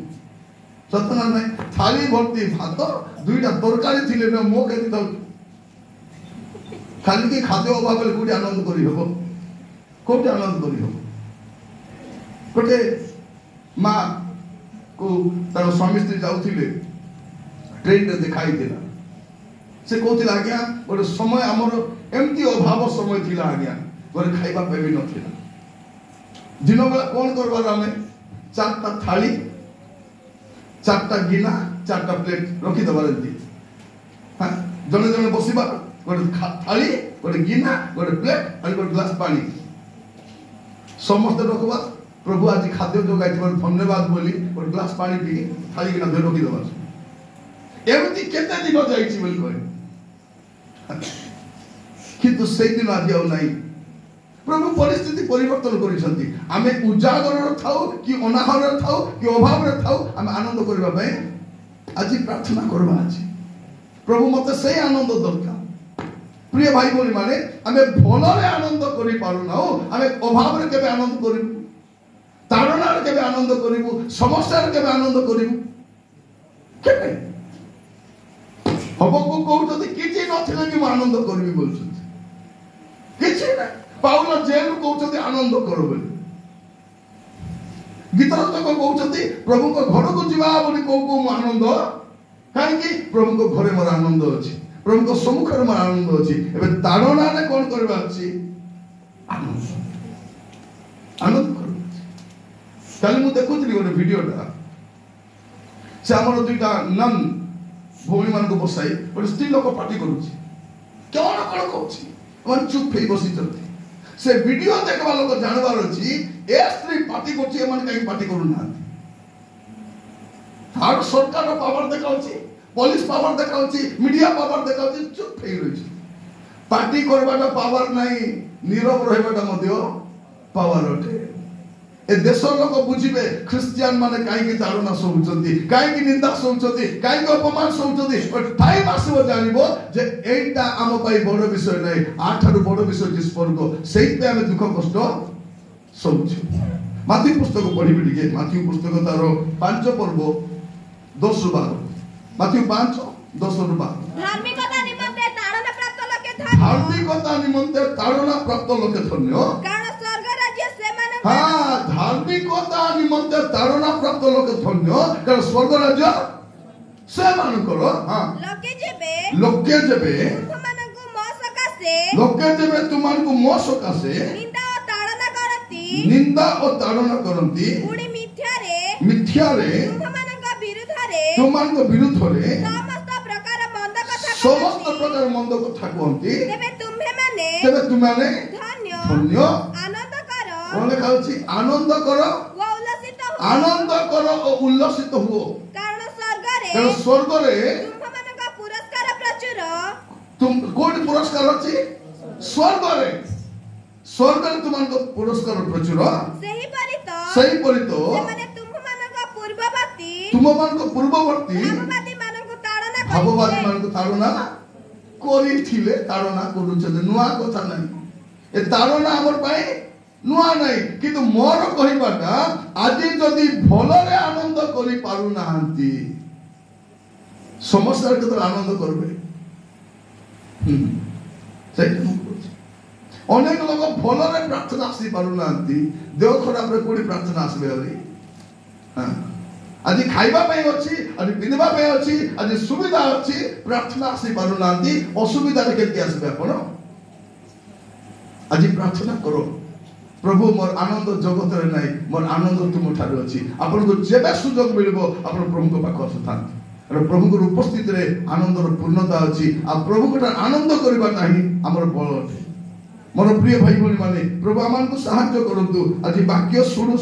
সতনা নাই থালি ভর্তি ভাত দুইটা তরকারি থিলে না মো কেতি দাও খালি কি খাদ্য অভাবে কোটি আনন্দ করি হব কোটি আনন্দ করি হব গোটে মা को तार स्वामी स्त्री जाउथिले ट्रेन रे देखाई दिला से कहतिला आज्ञा गोटे समय हमर एमती अभाव समय थिला आज्ञा गोटे खाइबा पे भी नथिला दिन बेला कोन करबार हमें चारटा थाली चारटा गिना चारटा प्लेट रखी दबार दी हां जने जने बसिबा गोटे थाली गोटे गिना गोटे प्लेट और गोटे ग्लास पानी समस्त रखबा प्रभु आज खाद्य जोगाई धन्यवाद बोली और ग्लास पानी पी थाली किना धर रखी दबा एमती केते दिन जाइछि बोली कहे किंतु से दिन आज आउ नहीं प्रभु परिस्थिति परिवर्तन करिसंती आमे उजागर थाउ कि अनाहर थाउ कि अभाव रे थाउ आमे आनंद करबा पय आज प्रार्थना करबा आज प्रभु मते से आनंद दरकार प्रिय भाई बोली माने आमे भलो रे आनंद करि पारु ना आमे अभाव रे केबे आनंद करिबु तारणा रे केबे आनंद करिबु समस्या रे केबे आनंद करिबु केबे हबो को कहउछथि किछि नथिले कि आनंद करबी बोलछथि किछि ना पाउल जेल कहउछथि आनंद करो बोली गीतर तक कहउछथि प्रभु को घर को जीवा बोली को आनंद काहे कि प्रभु को घरे मोर आनंद अछि प्रभु को सम्मुख रे मोर आनंद अछि एबे तारणा रे कोन करबा अछि आनंद आनंद करो काली मु देखुथि गोटे वीडियोटा से हमर दुईटा नन भौणी मान को बसाई और स्त्री लोक पार्टी करूची कोन कोन कहूची मन चुप हे बसी चलती से वीडियो देखबा लोक जानबार अछि ए स्त्री पार्टी करची मन काई पार्टी करू ना थार सरकार रो पावर देखाउची पुलिस पावर देखाउची मीडिया पावर देखाउची चुप हे रहिची पार्टी करबाटा पावर नाही नीरव रहबाटा मध्य पावर अटे ए देश लोक बुझिबे क्रिश्चियन माने काई की तारुना सोचंती काई की निंदा सोचंती काई की अपमान सोचंती और टाइम आसीबो जानिबो जे एटा आम पाई बड़ विषय नै आठारु बड़ विषय जे स्वर्ग सेहि पे हम दुख कष्ट सोच माथी पुस्तक पढिबि दिके माथी पुस्तक तारो 5 पर्व 10 12 माथी 5 10 12 धार्मिकता निमंते तारणा प्राप्त लोके धन्य धार्मिकता निमंते तारणा प्राप्त लोके धन्य कारण स्वर्ग राज्य से माने हाँ धार्मिकता निमंते तारणा प्राप्त लोके धन्य कारण स्वर्ग राज्य से मानकर हाँ लोके जेबे तुमମାନଙ୍କୁ ମୋ ସକାଶେ लोके जेबे तुमମାନଙ୍କୁ ମୋ सकाशे निंदा और ताड़ना करंती पुणी मिथ्यारे तुमମାନଙ୍କ विरुद्धरे समस्त प्रकार मंद कथा कहंती तेबे तुमମାନେ धन्य आनंद करो कोन कहउची आनंद करो और उल्लसित हुओ कारण स्वर्ग रे तुमମାନଙ୍କ पुरस्कार प्रचुर तुम कोन पुरस्कार अछि स्वर्ग रे तुमनको पुरस्कार प्रचुर सही परितो माने तुमମାନଙ୍କୁ पूर्ववर्ती भाववादी मानको ताड़ना करिथिले ताड़ना करूछे नुआ कथा नै ए ताड़ना हमर पाए नुआ नै किंतु मोर कहिबाटा आज जदी भलरे आनंद करि पारु नाहंती समस्या के तो आनंद करबे सही अनेक लोग भलरे प्रार्थना आसी पारु नाहंती देह खराब रे कोडी प्रार्थना आसबे अली हां आज खाइबा पे अछि आज पिनबा पे अछि आज सुविधा अछि प्रार्थना आसी पारु नाहंती असुविधा रे केति आसबे आपण आज प्रार्थना करो प्रभु मोर आनंद जगत रे नै मोर आनंद तुम ठारे अछि आपण को जेबे सुयोग मिलबो आपण प्रभु को पाख असथान और प्रभु को उपस्थिति रे आनंद रो पूर्णता अछि आ प्रभु को आनंद करबा नाही हमर बळ अटे मोर प्रिय भाई बोली माने प्रभु आमान को सहायता करंतु आज वाक्य सुनु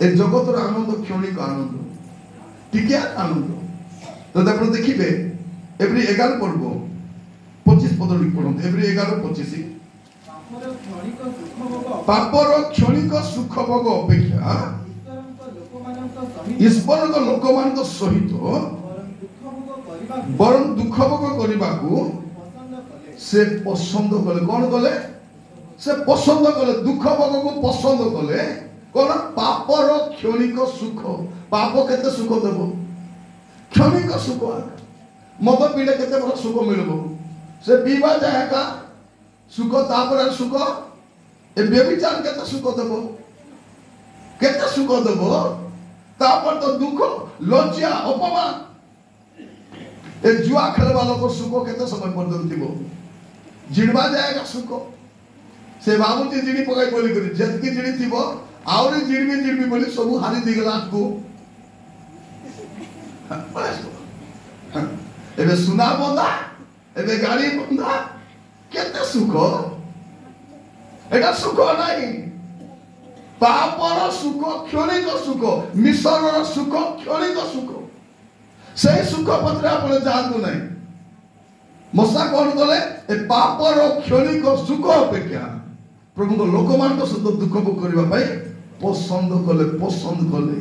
ए जगत रो आनंद क्षणिक आनंद टिकिया आनंद तो आपण देखिबे एवरी 11 पर्व 25 पद लिख पढंत एवरी 11 25 पापर क्षणिक सुख भोग अपेक्षा ईश्वर को लोक मान को सहित बरं दुख भोग करबा को से पसंद कले कोन कले से पसंद कले दुख भोग को पसंद कले कोन पापर क्षणिक सुख पाप केते सुख देबो क्षणिक सुख मद पीले केते बड़ सुख मिलबो से पीबा जाय का सुख तापर सुख ए व्यभिचार केते सुख देबो तापर तो दुख लज्जा अपमान ए जुआ खेलबा लोक सुख केते समय पर्यंत दिबो जिणबा जायगा सुख से बाबूजी जिणी पकाई बोली करी जतकी जिणी थिबो आउरी जिणबी बोली सब हारी दिगला को एबे सुना बंदा एबे गाड़ी बंदा केते सुख एटा सुख नाही पापर सुख क्षणिक सुख मिश्र सुख क्षणिक सुख से सुख पत्र आप जातु ना मशा कौन कले ए पापर क्षणिक सुख अपेक्षा प्रभु को लोक मान सहित दुख भोग करने पसंद कले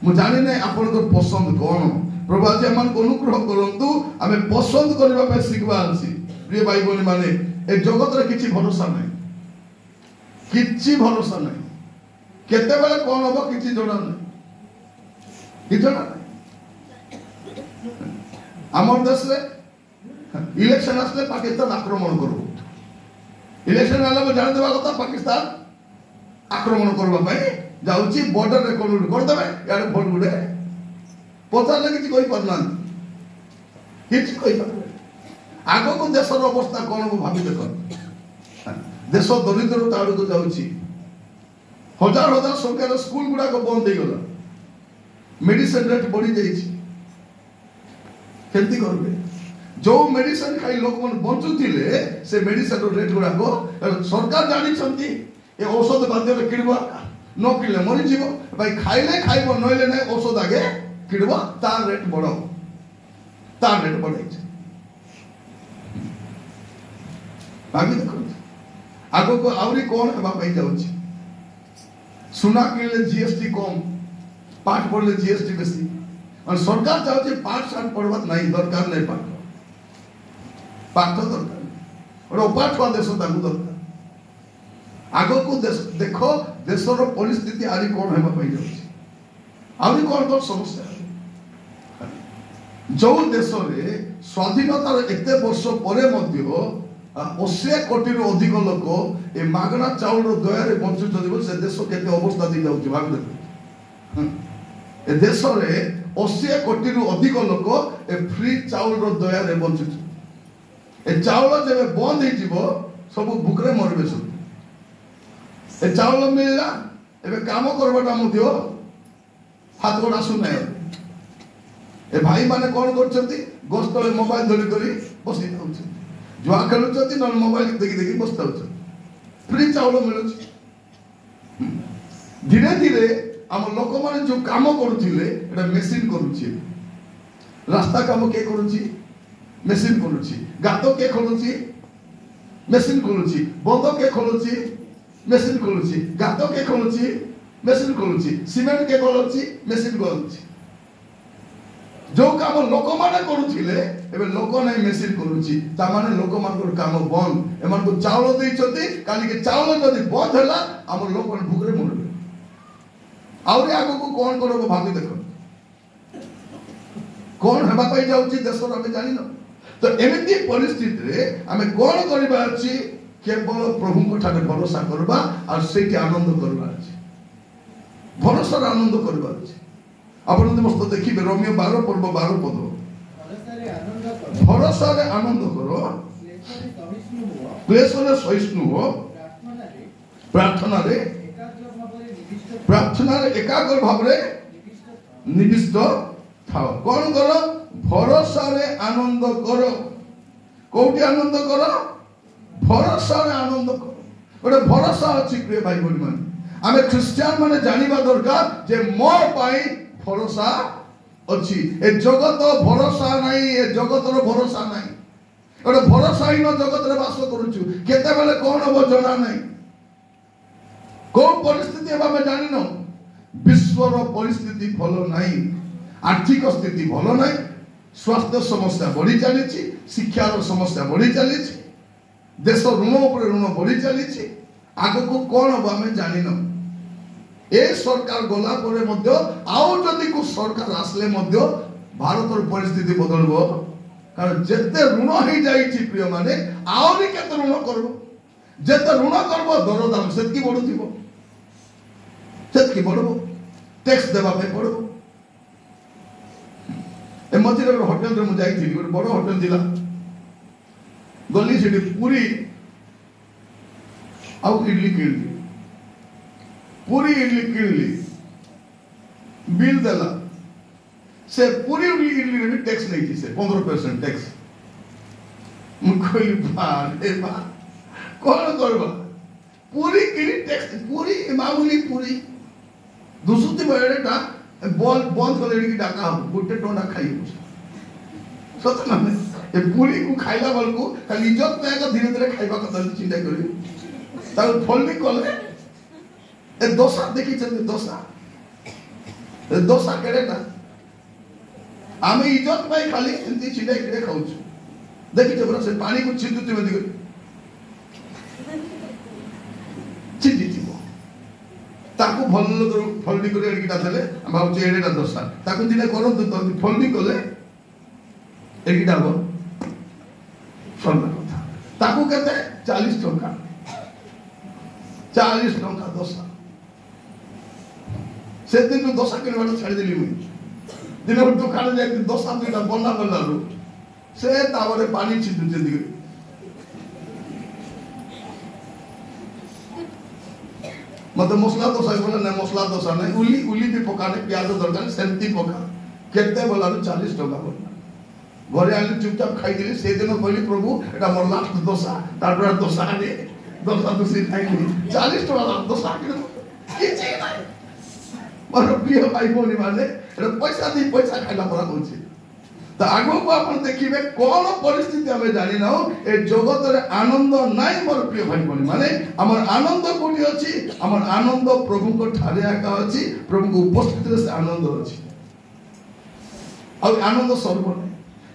मु जानी ना आपण पसंद कौन प्रभु आज आम अनुग्रह करूँ आम पसंद करने शिखा अच्छी प्रिय भाई भौणी मैंने ए जगत रे किछि भरोसा नहीं किछि भरोसा नहीं केते बेले कौन हम किछि जणा नहीं कि जणा नहीं आमर देश रे इलेक्शन आसले पाकिस्तान आक्रमण करू इलेक्शन आला जान देबा कथा पाकिस्तान आक्रमण करबा पई जाउची बॉर्डर रे कोन कर देबे यार भोट गुडे पचार किछि कोई परना किछि कोई परना आगो को देशर अवस्था कौन मु भावी देख देश दरिद्रता आड़ को जाउची हजार हजार संख्यार स्कूल गुड़ा को बंद हो गला मेडिसिन रेट बढ़ी जाइए केमती करबे जो मेडिसिन खाई लोक मन बंचुथिले से मेडिसिन रेट गुड़ा को सरकार जानी छंती ए औषध बाध्य रे किडबा न किले मरि जीवो भाई खाइले खाइबो नइले नै औषध आगे किडबा तार रेट बढ़ाओ तार रेट बढ़ाई भाभी देखो आगो को आवरी कौन हेबा पई जाउची सुना किले जीएसटी कम पाठ पढ़ले जीएसटी बेसी और सरकार चाहते पाठ साठ पढ़वा नहीं दरकार नहीं पाठ दरकार और पाठ हुआ देश ताकू दरकार आगो को देखो देशर परिस्थिति आरी कौन हेबा पई जाउची आवरी कौन कौन समस्या जो देश रे स्वाधीनतार एते वर्ष परे मध्य 80 कोटी रु अधिक लोक ए मागणा चाउल दया बंचुं से देश केते अवस्था दे जाउची भाग दे ए देश रे 80 कोटी रु अधिक लोक ए फ्री चाउल दया रे बंचुं ए चाउल जेबे बंद हे जीवो सब भूखरे मरबे सब ए चाउल मिलला एबे काम करबाटा मध्य हाथ गोड़ आसु नै ए भाई माने कोन करछंती गोस्तले मोबाइल धरि करी बसी जाउछंती जुआ खेलुचंती न मोबाइल देखि देखि बसता होछ फ्री चाउल मिलुछ धीरे धीरे हम लोक माने जो काम करूथिले एटा मशीन करूछि रास्ता काम के करूछि मशीन करूछि गातो के खोलुछि मशीन करूछि बंद के खोलुछि मशीन करूछि गातो के खोलुछि मशीन करूछि सीमेंट के खोलुछि मशीन करूछि जो काम लोक माने करूथिले एबे लोक नै मशीन करूछि ता माने लोक मान काम बंद एमान को चावल दैछथि काली के चावल जदि बंद होला हमर लोक मन भूखरे मरबे आउरी आगो को कोन करबो भाबी देखो कोन हेबा पई जाउछि देशर हमें जानि न तो एमिति परिस्थिति रे हमें कोन करबा अछि केवल प्रभु को ठाने भरोसा करबा और सेठी आनंद करबा अछि भरोसा आनंद करबा अछि आपण मस्त देखिबे रोमियो 12 पर्व 12 पद भरोसा रे आनंद करो क्लेश रे सहिष्णु हो प्रार्थना रे एकाग्र भाव रे निविष्ट थाओ कोन करो भरोसा रे आनंद करो कोठी आनंद करो भरोसा रे आनंद करो ओटे भरोसा अछि प्रिय भाई बहन माने आमे क्रिश्चियन माने जानिबा दरकार जे मो पाई भरोसा अच्छी ए जगत भरोसा नहीं ए जगत रो भरोसा नहीं ओटे भरोसाहीन जगत रे वास करूछु केते बेले कोन हो जना नहीं को परिस्थिति एबा में जानि न विश्व रो परिस्थिति भलो नहीं आर्थिक स्थिति भलो नहीं स्वास्थ्य समस्या बढ़ी चली शिक्षा रो समस्या बढ़ी चली देश ऋण ऊपर ऋण बढ़ी चली आगो को कोन हो हमें जानि न ए सरकार गला परे मध्य आउ जदि को सरकार आसले मध्य भारतर परिस्थिति बदलबो कारण जेते ऋण हे जाई छि प्रिय माने आउरी केते ऋण करबो जेते ऋण करबो दरदाम सेतकी बढुथिबो सेतकी बढबो टैक्स देबा पे पड़बो ए मझिरे होटल रे मु जाई थी ଗୋଟେ बड़ होटल दिला गली सेठी पूरी आउ इडली किडली पूरी इडली किडली बिल देला से पूरी इडली रे टैक्स नहीं थी से 15% टैक्स मु कहली बा ए बा कोन करबा पूरी किरी टेक्स्ट पूरी मामूली पूरी दुसुती बड़ेटा बॉल बंद कर लेडी की डाका गुटे टोंडा खाई सत ना ए पूरी को खाइला बल को खाली इज्जत पे का धीरे धीरे खाइबा का चिंता करी तार फोल्डिंग करले ए दोसा देखि चंद दोसा ए दोसा केरेटा आमे इज्जत पाई खाली एंती चिंता करे खाउछु देखि जबरा से पानी को छिंदुती मदि चिंतितिबो ताकू भल्लो तो फोल्डिंग करे एकिटा देले हम भाउ जे एटा दोसा ताकू दिने करंतु तो फोल्डिंग करले एकिटा हो सरला कथा ताकू केते 40 टका 40 टका दोसा से दिन तो दोसा के वाला छाड़ी देली मुई दिन और दुकान जाके दोसा दुटा बना बल्लारू से तावरे पानी छिंदु जिंदगी मतलब मसला दोसा बोला ना मसला दोसा नहीं उली उली भी पकाने प्याज दरकार सेंती पका केते बोला 40 टका बोला घरे आली चुपचाप खाई दिली से दिन कहली प्रभु एटा मोर लास्ट दोसा तारपर दोसा आनी दोसा दूसरी खाई 40 टका दोसा किछि नाही मोर प्रिय भाई भौणी माने एटा पैसा दी पैसा खाइला परा होछि तो आगो को अपन देखिबे कोन परिस्थिति हमें जानि ना ए जगत रे आनंद नाही मोर प्रिय भाई भौणी माने हमर आनंद कोठी अछि हमर आनंद प्रभु को ठारे आका अछि प्रभु को उपस्थिति से आनंद अछि और आनंद सर्व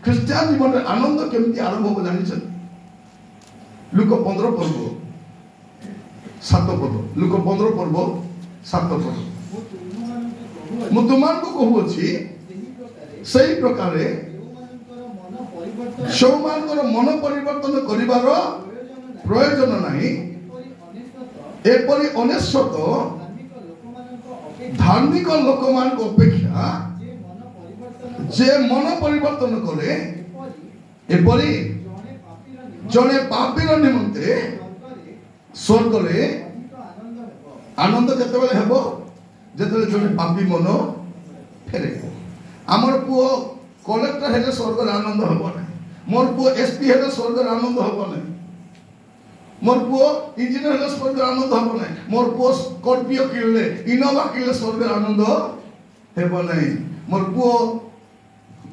ख्रिस्टियन जीवन रे आनंद केमति आरंभ हो जानि छ लूक 15 पर्व 7 पद लूक 15 पर्व 7 पद मु तुमान को कहू अछि सही प्रकारे शौमानकर मन परिवर्तन करिवार प्रयोजन नाही एपरि अनेशत धार्मिक लोक मान अपेक्षा जे मन परिवर्तन करे एपरि जने पापीर निमंते स्वर्ग रे आनंद केते बेले हेबो जेते जने पापी मन फेरे आमर पुओ कलेक्टर हेले स्वर्ग रे आनंद हबो नै मोर पुओ एसपी हेले स्वर्ग रे आनंद हबो नै मोर पुओ इंजीनियर हेले स्वर्ग रे आनंद हबो नै मोर पुओ स्कॉर्पियो किनले इनोवा किनले स्वर्ग रे आनंद हेबो नै मोर पुओ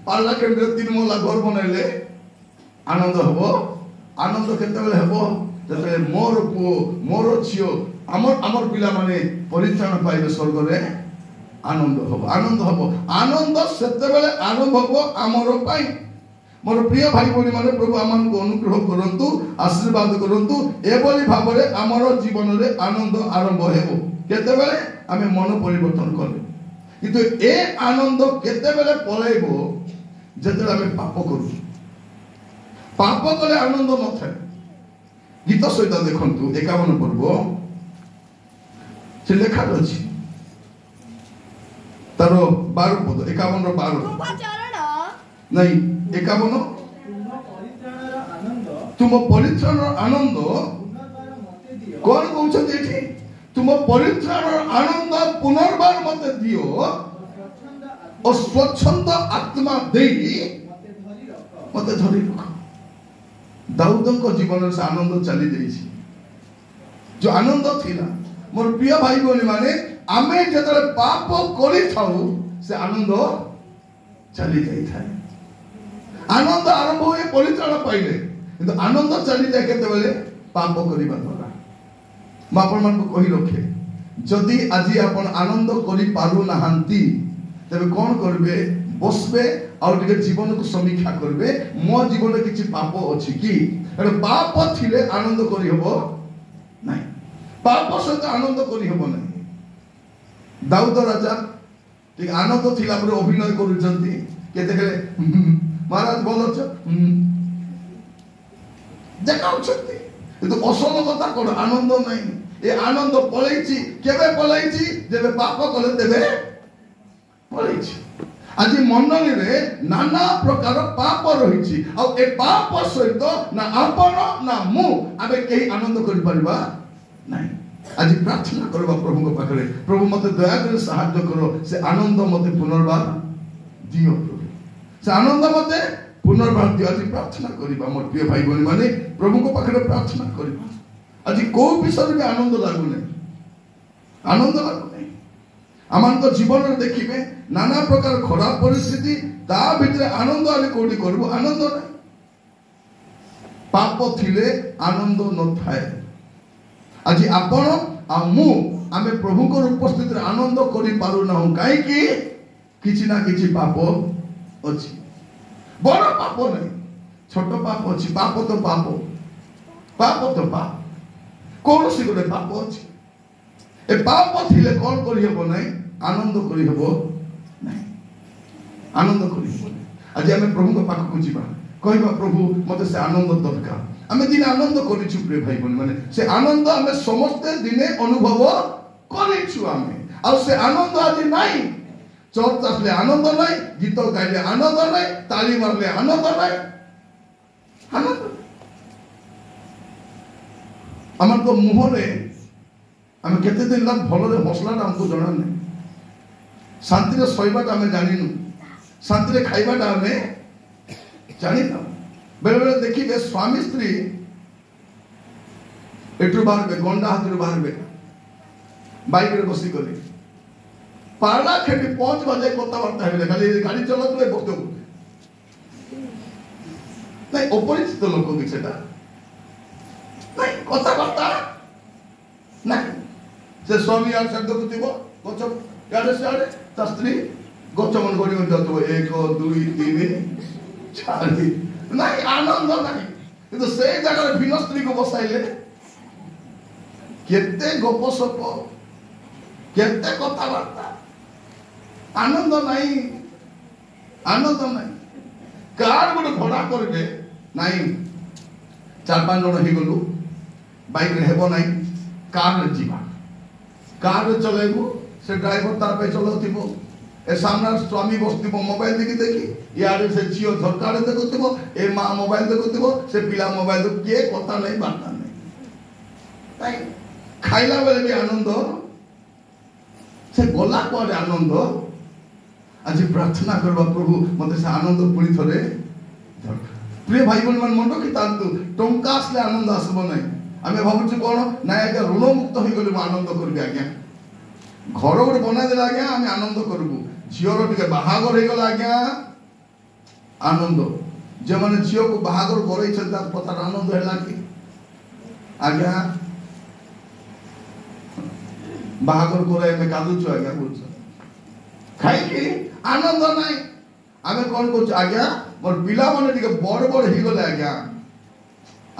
पाला केंद्र 3 मोला घर बनैले आनंद हबो आनंद केते बेले हेबो जते मोर पुओ मोर छियो हमर पिला माने परित्राण पाइबे स्वर्ग रे आनंद हबो आनंद सेते बेले आरंभ हबो हमर पाई मोर प्रिय भाई भौणी माने प्रभु आमन को अनुग्रह करंतु आशीर्वाद करंतु एबोली भाबरे हमर जीवन रे आनंद आरंभ हेबो केते बेले आमे मन परिवर्तन करले किंतु ए आनंद केते बेले पळैबो जेते आमे पाप करू पाप कले आनंद न थाए गीत सहित देखंतु 51 पर्व से लेखा अछि तारो 12 पद 51 रो 12 नहीं 51 तुम परित्राण आनंद कौन कहउछन एठी तुम परित्राण आनंद पुनर्बार मते दियो और स्वच्छंद आत्मा देई मते धरि रख दाऊद को जीवन से आनंद चली जाइछि जो आनंद थिला मोर प्रिय भाई भौणी माने आमे जतरे पाप करि थाउ से आनंद चली जाई थाए आनंद आरंभ होए परित्राण पाइले किंतु आनंद चली जाए केते बेले पाप करिबा द्वारा म आपन मन को कहि रखे जदि आज आपन आनंद करि पारु नाहंती तबे कोन करबे बसबे और टिके जीवन को समीक्षा करबे मो जीवन में किछि पाप अछि कि एटा पाप थिले आनंद करि हबो नाही पाप सहित आनंद करि हबो नाही दाऊद राजा ठीक आनंद थिला पर अभिनय करूचंती के देखले महाराज बोलो छ देखाउछंती किंतु असल कथा कोन आनंद नाही ए आनंद पळैछि केबे पळैछि जेबे पाप कले देबे पळैछि आज मंडली रे नाना प्रकार पाप रही और ए पाप सहित ना आपण ना मु आबे केही आनंद करि परबा नाही आज प्रार्थना करबा प्रभु को पाखरे प्रभु मते दया करे सहायता करो से आनंद मते पुनर्बार दियो प्रभु से आनंद मते पुनर्बार दियो आज प्रार्थना करबा मोर प्रिय भाई बहन माने प्रभु को पाखरे प्रार्थना करबा आज को विषय भी आनंद लगुना आनंद लगुना आम जीवन में देखिए नाना प्रकार खराब परिस्थिति ता भीतर आनंद आने कौटी करू आनंद ना पाप थिले आनंद न थाए आज आपण आ मु आमे प्रभु को उपस्थित आनंद करि पारु ना काई कि किछि ना किछि पाप अछि बड़ पाप नहीं छोट पाप अछि पाप तो पाप कौन सी गोटे पाप अछि ए पाप थिले कौन करि हेबो नहीं आनंद करि हेबो नहीं आनंद करि हेबो आज आमे प्रभु को पाख को जीवा कहबा प्रभु मते से आनंद दरकार आमे दिन आनंद करिछु प्रिय भाई बहन माने से आनंद आमे समस्त दिने अनुभव करिछु आमे और से आनंद आज नहीं चर्च आसले आनंद नहीं गीत गाइले आनंद नहीं ताली मारले आनंद नहीं आनंद आम तो मुहरे आम केते दिन लाग भलरे हसलाटा हमको जणा नहीं शांति रे सोइबाटा आमे जानिनु शांति रे खाइबाटा आमे जानिनु बेले बेले देखिए स्वामी स्त्री एटू बाहर गंडा हाथ बाहर बाइक रे बसी करी पारला खेटी 5 बजे कथबार्ता हेले खाली गाड़ी चलत बसतो नहीं अपरिचित लोक भी सेटा नहीं कथबार्ता नहीं से स्वामी यार शब्द कुतिबो गच याडे साडे ता स्त्री गच मन गडी गडी जातो 1 2 3 4 नहीं आनंद नहीं किंतु से जगह भिन्न स्त्री को बसाइले केते गपसप केते कथबार्ता आनंद नहीं कार गोटे भड़ा करबे नहीं 4-5 जन ही गलु बाइक रे हेबो नहीं कार रे जीवा कार रे चलेबो से ड्राइवर तार पे चलौथिबो ए सामना स्वामी बसथिबो मोबाइल देखी यार से झियो झरकारे देखुथिबो ए मां मोबाइल देखुथिबो से पिला मोबाइल देख के कथा नहीं बात नहीं खाइला बेले भी आनंद से गला को आनंद आज प्रार्थना करबा प्रभु मते से आनंद पुरी थरे प्रिय भाई बहन मन रखि तांतु टंका आसले आनंद आसबो नहीं आमे भाबुछु कोन ना एका ऋण मुक्त होई गले आनंद करबी आज्ञा घर गोटे बना देला आज्ञा आमे आनंद करबू झियोर टिके बाहागर हे गला आज्ञा आनंद जे माने झियो को बाहागर करै छै ता पता आनंद हैला कि आज्ञा बाहागर करे में कादु छु आज्ञा बोलछ खाई कि आनंद नहीं आमे कोन को आज्ञा मोर पिला माने टिके बड़ बड़ ही गले आज्ञा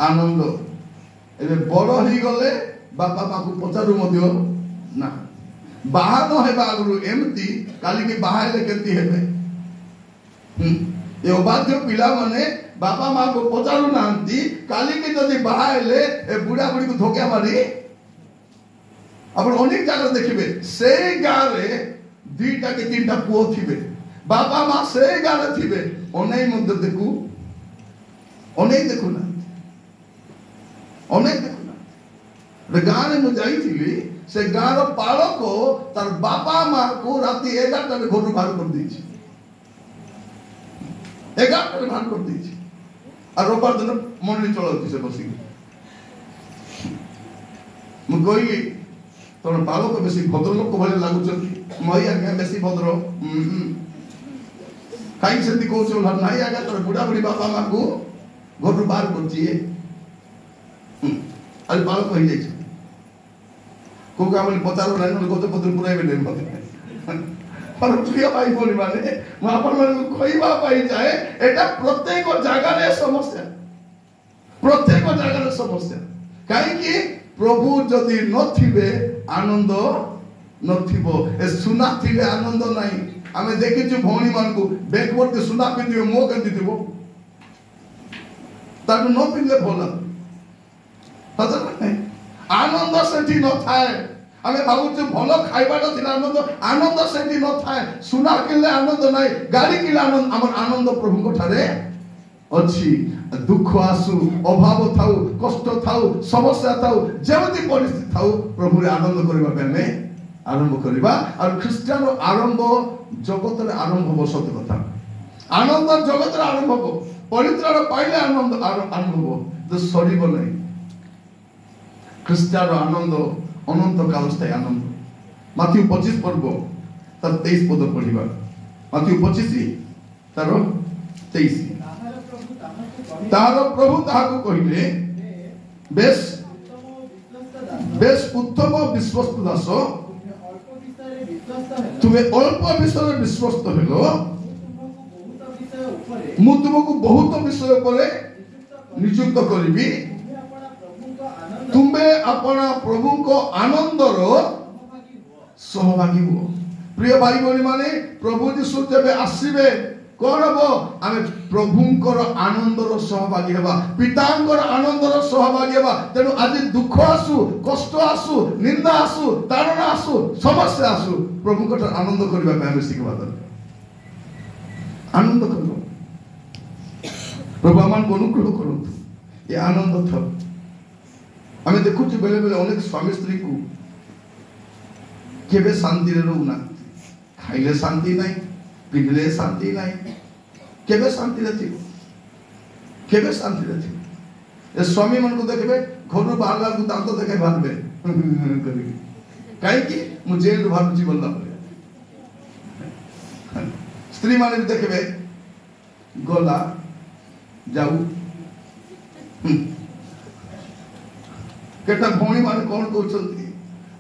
आनंद एबे बड़ ही गले बापा मां को पचारु मदियो ना बाहा न हेबा आगु एमती काली के बाहा ले केती हेबे ए अबाध्य पिला माने बापा मां को पचारु नांती काली के जदी बाहा ले ए बुढ़ा बुढ़ी को धोके मारी अपन अनेक जगह देखिबे से गारे दुईटा के तीनटा पुओ थिबे बापा मां से गारे थिबे ओनै मध्य देखु ओनै देखु ना रे गाने मु जाई थिली से गार पालक तार बापा मां को राती 11टा रे घर बाहर कर दी 11टा रे बाहर कर दी और रोबार दिन मंडली चलाउती से बसी मु कहिली तोर बालक बेसी भद्र लोक भले लागुचंती मई आज्ञा बेसी भद्र काई सेती कहू छ नाही आज्ञा तोर बुढ़ा बुढ़ी बापा मां को घर बाहर कर दिए अरे बालक कहि जाय को कामले पतारो नाही गोते पत्र पुराइबे नै मते पर प्रिय भाई बोली माने म आपन मन कहइबा पाई जाए एटा प्रत्येक जगह रे समस्या काई कि प्रभु जदि नथिबे आनंद नथिबो ए सुना थिले आनंद नाही आमे देखिछु भौणी मान को बैकवर्ड के सुना पिंदिबे मो के दिदिबो ताकू न पिंदले भोला पता नहीं आनंद सेठी न थाए आमे भाबुछु भलो खाइबाटा थिला आनंद सेठी न थाए सुना किले आनंद नाही गाड़ी किले आनंद हमर आनंद प्रभु को ठारे अछि दुख आसु अभाव थाउ कष्ट थाउ समस्या थाउ जेमति परिस्थिति थाउ प्रभु रे आनंद करबा बेने आरंभ करबा और ख्रिस्टियन आरंभ जगत रे आरंभ हो सत्य कथा आनंद जगत रे आरंभ हो पवित्र पाइले आनंद आरंभ हो तो सरीब नहीं ଖ୍ରୀଷ୍ଟିଆନ ଆନନ୍ଦ ଅନନ୍ତ କାଳ ସ୍ଥାୟୀ ଆନନ୍ଦ। ମାଥ୍ୟୁ 25 ପର୍ବ ତାର 23 ପଦ ପଢିବା। ମାଥ୍ୟୁ 25 ତାର 23। ତାହାର ପ୍ରଭୁ ତାହାକୁ କହିଲେ, ବେଶ ଉତ୍ତମ ବିଶ୍ୱସ୍ତ ଦାସ, ତୁମେ ଅଳ୍ପ ବିଷୟରେ ବିଶ୍ୱସ୍ତ ହେଲ, ମୁଁ ତୁମକୁ ବହୁତ ବିଷୟ ଉପରେ ନିଯୁକ୍ତ କରିବି। ତୁମେ ଆପଣା ପ୍ରଭୁଙ୍କ ଆନନ୍ଦର ସହଭାଗୀ ହୁଅ। ପ୍ରିୟ ଭାଇ ଭଉଣୀ ମାନେ, ପ୍ରଭୁ ଯୀଶୁ ଯେବେ ଆସିବେ କଣ ହବ? ଆମେ ପ୍ରଭୁଙ୍କର ଆନନ୍ଦର ସହଭାଗୀ ହେବା, ପିତାଙ୍କର ଆନନ୍ଦର ସହଭାଗୀ ହେବା। ତେଣୁ ଆଜି ଦୁଃଖ ଆସୁ, କଷ୍ଟ ଆସୁ, ନିନ୍ଦା ଆସୁ, ତାଡ଼ନା ଆସୁ, ସମସ୍ୟା ଆସୁ, ପ୍ରଭୁଙ୍କ ଠାରୁ ଆନନ୍ଦ କରିବା ପାଇଁ ଆମେ ଶିଖିବା ଦରକାର। ଆନନ୍ଦ କର। ପ୍ରଭୁ ଆମମାନଙ୍କୁ ଅନୁଗ୍ରହ କରନ୍ତୁ, ଏ ଆନନ୍ଦ ଥାଉ। ଆମେ ଦେଖୁଛୁ ବେଳେ ବେଳେ ଅନେକ ସ୍ୱାମୀ ସ୍ତ୍ରୀକୁ କେବେ ଶାନ୍ତିରେ ରହୁନାହାନ୍ତି। ଖାଇଲେ ଶାନ୍ତି ନାହିଁ, ପିନ୍ଧିଲେ ଶାନ୍ତି ନାହିଁ, କେବେ ଶାନ୍ତିରେ ଥିବ? କେବେ ଶାନ୍ତିରେ ଥିବ? ଏ ସ୍ୱାମୀ ମାନଙ୍କୁ ଦେଖିବେ ଘରୁ ବାହାରିଲାକୁ ଦାନ୍ତ ଦେଖାଇ ବାହାରିବେ କରିକି। କାହିଁକି? ମୁଁ ଜେଲରୁ ବାହାରୁଛି ଗଲା ପରେ। ସ୍ତ୍ରୀ ମାନେ ବି ଦେଖିବେ ଗଲା ଯାଉ। କେତେ ଭଉଣୀ ମାନେ କଣ କହୁଛନ୍ତି?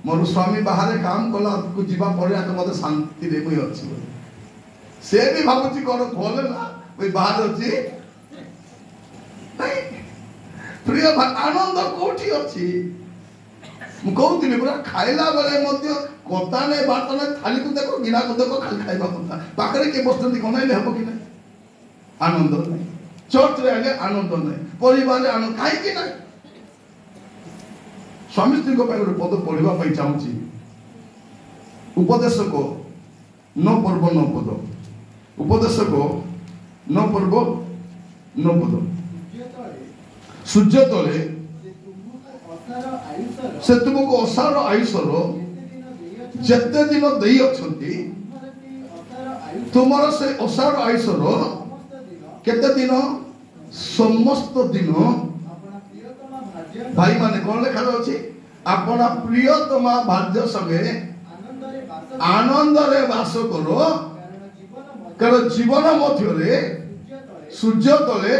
ମୋର ସ୍ୱାମୀ ବାହାରେ କାମ କଲାକୁ ଯିବା ପରେ ମତେ ଶାନ୍ତିରେ ମୁଁ ଅଛି। ସେ ବି ଭାବୁଛି କଣ ଭଲ ନା ବାହାରେ ଅଛି। ପ୍ରିୟ ଆନନ୍ଦ କୋଉଠି ଅଛି? ମୁଁ କହୁଥିଲି ପୁରା ଖାଇଲା ବେଳେ ମଧ୍ୟ କଥା ନାହିଁ, ବାର୍ତ୍ତା ନାହିଁ, ଥାଳିକୁ ଦେଖ, ଗିନାକୁ ଦେଖ, ଖାଲି ଖାଇବା କଥା। ପାଖରେ କିଏ ବସୁଛନ୍ତି ଗଣାଇଲେ ହବ କି ନାହିଁ? ଆନନ୍ଦ ନାହିଁ। ଚର୍ଚ୍ଚରେ ହେଲେ ଆନନ୍ଦ ନାହିଁ, ପରିବାରରେ ଆନନ୍ଦ କାହିଁକି ନାହିଁ? ସ୍ୱାମୀ ସ୍ତ୍ରୀଙ୍କ ପାଇଁ ଗୋଟେ ପଦ ପଢିବା ପାଇଁ ଚାହୁଁଛି। ଉପଦେଶକ 9 ପର୍ବ 9 ପଦ। ଉପଦେଶକ 9 ପର୍ବ 9 ପଦ। ସୂର୍ଯ୍ୟ ତଳେ ସେ ତୁମକୁ ଅସାର ଆୟୁଷର ଯେତେ ଦିନ ଦେଇ ଅଛନ୍ତି, ତୁମର ସେ ଅସାର ଆୟୁଷର କେତେ ଦିନ? ସମସ୍ତ ଦିନ। ଭାଇ ମାନେ କଣ ଲେଖା ଅଛି? ଆପଣା ପ୍ରିୟତମା ଭାର୍ଯ୍ୟ ସଙ୍ଗେ ଆନନ୍ଦରେ ବାସ କର, କାରଣ ଜୀବନ ମଧ୍ୟରେ ସୂର୍ଯ୍ୟ ତଳେ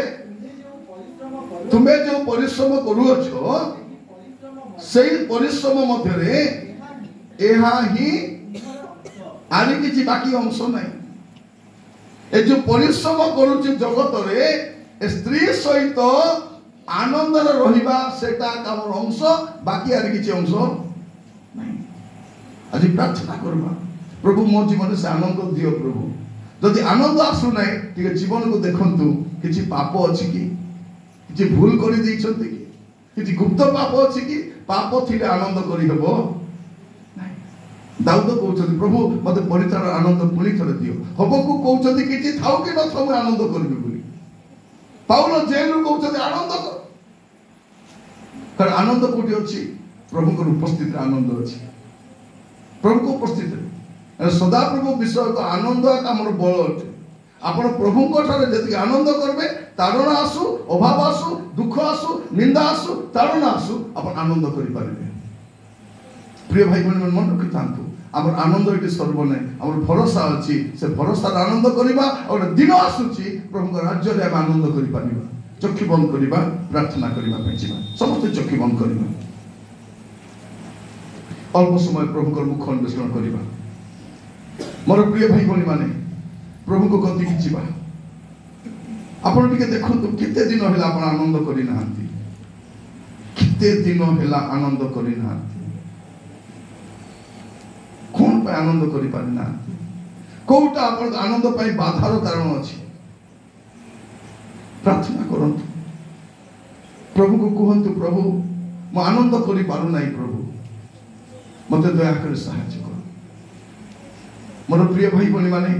ତୁମେ ଯୋଉ ପରିଶ୍ରମ କରୁଅଛ, ସେଇ ପରିଶ୍ରମ ମଧ୍ୟରେ ଏହା ହିଁ, ଆରି କିଛି ବାକି ଅଂଶ ନାହିଁ। ଏ ଯୋଉ ପରିଶ୍ରମ କରୁଛି ଜଗତରେ, ସ୍ତ୍ରୀ ସହିତ ଆନନ୍ଦରେ ରହିବା ସେଟା ଆମର ଅଂଶ, ବାକି ଆରି କିଛି ଅଂଶ ନାହିଁ। ଆଜି ପ୍ରାର୍ଥନା କରିବା, ପ୍ରଭୁ ମୋ ଜୀବନରେ ସେ ଆନନ୍ଦ ଦିଅ ପ୍ରଭୁ। ଯଦି ଆନନ୍ଦ ଆସୁନାହିଁ, ଟିକେ ଜୀବନକୁ ଦେଖନ୍ତୁ, କିଛି ପାପ ଅଛି କି? କିଛି ଭୁଲ କରିଦେଇଛନ୍ତି କି? କିଛି ଗୁପ୍ତ ପାପ ଅଛି କି? ପାପ ଥିଲେ ଆନନ୍ଦ କରିହେବ ନାହିଁ। ଦାଉଦ କହୁଛନ୍ତି, ପ୍ରଭୁ ମତେ ପରିତ୍ରାଣ ଆନନ୍ଦ ପୁଣି ଥରେ ଦିଅ। ହବକୁ କହୁଛନ୍ତି କିଛି ଥାଉ କି ନଥାଉ ମୁଁ ଆନନ୍ଦ କରିବି ବୋଲି। ପାଉଲ ଜେଲରୁ କହୁଛନ୍ତି ଆନନ୍ଦ କର। କାରଣ ଆନନ୍ଦ କୋଉଠି ଅଛି? ପ୍ରଭୁଙ୍କର ଉପସ୍ଥିତିରେ ଆନନ୍ଦ ଅଛି। ପ୍ରଭୁଙ୍କ ଉପସ୍ଥିତିରେ ସଦାପ୍ରଭୁ ବିଷୟକ ଆନନ୍ଦ ଆମର ବଳ ଅଟେ। ଆପଣ ପ୍ରଭୁଙ୍କ ଠାରେ ଯେତିକି ଆନନ୍ଦ କରିବେ, ତାଡ଼ନା ଆସୁ, ଅଭାବ ଆସୁ, ଦୁଃଖ ଆସୁ, ନିନ୍ଦା ଆସୁ, ତାଡ଼ନା ଆସୁ, ଆପଣ ଆନନ୍ଦ କରିପାରିବେ। ପ୍ରିୟ ଭାଇ ଭଉଣୀ ମାନେ ମନେ ରଖିଥାନ୍ତୁ, ଆମର ଆନନ୍ଦ ଏଠି ସର୍ବ ନାହିଁ। ଆମର ଭରସା ଅଛି, ସେ ଭରସାରେ ଆନନ୍ଦ କରିବା। ଆଉ ଗୋଟେ ଦିନ ଆସୁଛି ପ୍ରଭୁଙ୍କ ରାଜ୍ୟରେ ଆମେ ଆନନ୍ଦ କରିପାରିବା। ଚକ୍ଷୁ ବନ୍ଦ କରିବା, ପ୍ରାର୍ଥନା କରିବା ପାଇଁ ଯିବା। ସମସ୍ତେ ଚକ୍ଷୁ ବନ୍ଦ କରିବା। ଅଳ୍ପ ସମୟ ପ୍ରଭୁଙ୍କର ମୁଖ ଅନ୍ୱେଷଣ କରିବା। ମୋର ପ୍ରିୟ ଭାଇ ଭଉଣୀ ମାନେ, ପ୍ରଭୁଙ୍କ କତିକି ଯିବା। ଆପଣ ଟିକେ ଦେଖନ୍ତୁ, କେତେ ଦିନ ହେଲା ଆପଣ ଆନନ୍ଦ କରିନାହାନ୍ତି? କେତେ ଦିନ ହେଲା ଆନନ୍ଦ କରିନାହାନ୍ତି? କଣ ପାଇଁ ଆନନ୍ଦ କରିପାରିନାହାନ୍ତି? କୋଉଟା ଆପଣଙ୍କ ଆନନ୍ଦ ପାଇଁ ବାଧାର କାରଣ ଅଛି? ପ୍ରାର୍ଥନା କରନ୍ତୁ, ପ୍ରଭୁଙ୍କୁ କୁହନ୍ତୁ, ପ୍ରଭୁ ମୁଁ ଆନନ୍ଦ କରିପାରୁନାହିଁ, ପ୍ରଭୁ ମତେ ଦୟାକରି ସାହାଯ୍ୟ କର। ମୋର ପ୍ରିୟ ଭାଇ ଭଉଣୀ ମାନେ,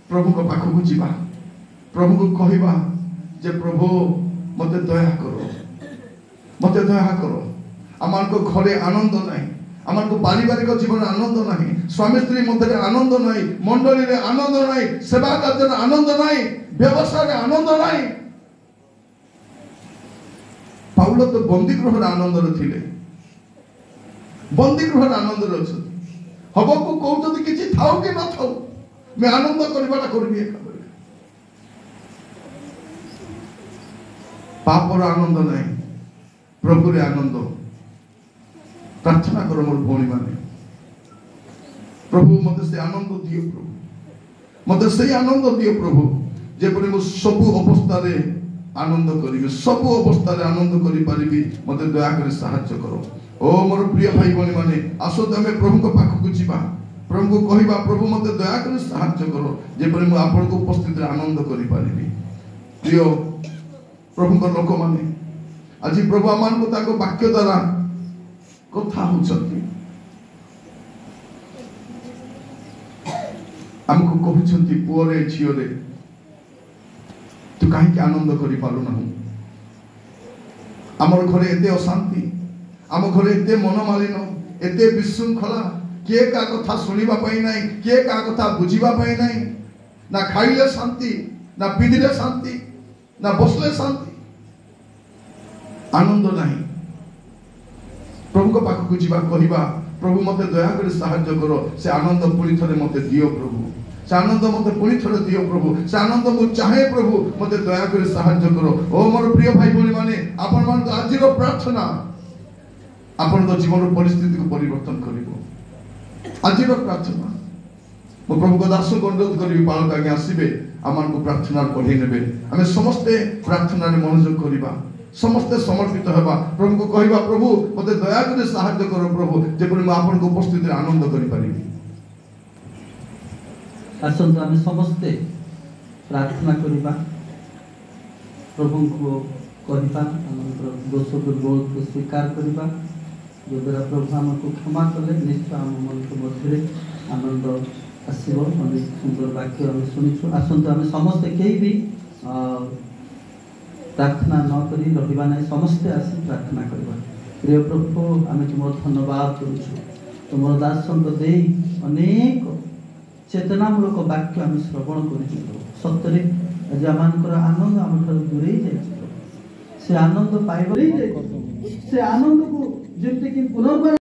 ପ୍ରଭୁଙ୍କ ପାଖକୁ ଯିବା, ପ୍ରଭୁଙ୍କୁ କହିବା ଯେ ପ୍ରଭୁ ମତେ ଦୟା କର, ମତେ ଦୟା କର। ଆମମାନଙ୍କ ଘରେ ଆନନ୍ଦ ନାହିଁ, ଆମମାନଙ୍କୁ ପାରିବାରିକ ଜୀବନରେ ଆନନ୍ଦ ନାହିଁ, ସ୍ୱାମୀ ସ୍ତ୍ରୀ ମଧ୍ୟରେ ଆନନ୍ଦ ନାହିଁ, ମଣ୍ଡଳୀରେ ଆନନ୍ଦ ନାହିଁ, ସେବା କାର୍ଯ୍ୟରେ ଆନନ୍ଦ ନାହିଁ, ବ୍ୟବସାୟରେ ଆନନ୍ଦ ନାହିଁ। ପାଉଲ ତ ବନ୍ଦୀ ଗୃହରେ ଆନନ୍ଦରେ ଥିଲେ, बंदी गृह आनंद अच्छे हम को कहते किसी थाऊ कि न थाऊ मैं आनंद करवाटा करी पापर आनंद नहीं प्रभु रे आनंद प्रार्थना कर मोर भौणी माने प्रभु मत से आनंद दियो प्रभु मत से आनंद दियो प्रभु जेपरि मु सब अवस्था रे आनंद करी सब अवस्था रे आनंद करी पारिबी मते दया कर सहायता करो ओ मोर प्रिय भाई भौणी माने आसो तमे प्रभु को पाख को जीवा प्रभु को कहबा प्रभु मते दया कर सहायता करो जेपरि मु आपन को उपस्थित रे आनंद करी पारिबी प्रिय प्रभु को लोक माने आज प्रभु आमान को ताको वाक्य द्वारा कथा होचंती हमको कहउछंती पुअरे झियोरे तू काहे के आनंद करी पालु ना हमर घरे एते अशांति आम घरे एते मनमालिन एते विशृंखला किए का कथा सुनिबा पई नाही किए का कथा बुझिबा पई नाही ना खाइले शांति ना पिंदिले शांति ना बसले शांति आनंद नहीं प्रभु को पाख को जीवा कहबा प्रभु मते दया कर सहायता करो से आनंद पुणी थरे मते दियो प्रभु से आनंद मते पुणी थरे दियो प्रभु से आनंद मु चाहे प्रभु मते दया कर सहायता करो ओ मोर प्रिय भाई भौणी माने आपन मान तो आजिर प्रार्थना आपन तो जीवन परिस्थिति को परिवर्तन करिवो आजिर प्रार्थना मो प्रभु को दास को अनुरोध करी पालक आगे आसीबे आमान को प्रार्थना पढ़े नेबे हमें समस्त प्रार्थना रे मनोयोग करिबा समस्त समर्पित हेबा प्रभु को कहबा प्रभु मते दया कर सहायता करो प्रभु जेपरि म आपन को उपस्थित रे आनंद करि पारिबी आसंत आमे समस्त प्रार्थना करिबा प्रभु को कहबा हमर दोष को बोध को स्वीकार करिबा जो द्वारा प्रभु हमको क्षमा कले निश्चय हम मन को मध्य आनंद आसीबो अनेक सुंदर वाक्य हम सुनिछु आसंत आमे समस्त केही भी प्रार्थना न करी रहिबा नै समस्त आसी प्रार्थना करबा प्रिय प्रभु आमे तुम धन्यवाद करूछु तुमर दासन को देई अनेक चेतनामूलक वाक्य आमे श्रवण करिछु सत्यरे आज आमानकर आनंद आम ठार दूरे जाय से आनंद पाइबा से आनंद को जेते कि पुनर्बार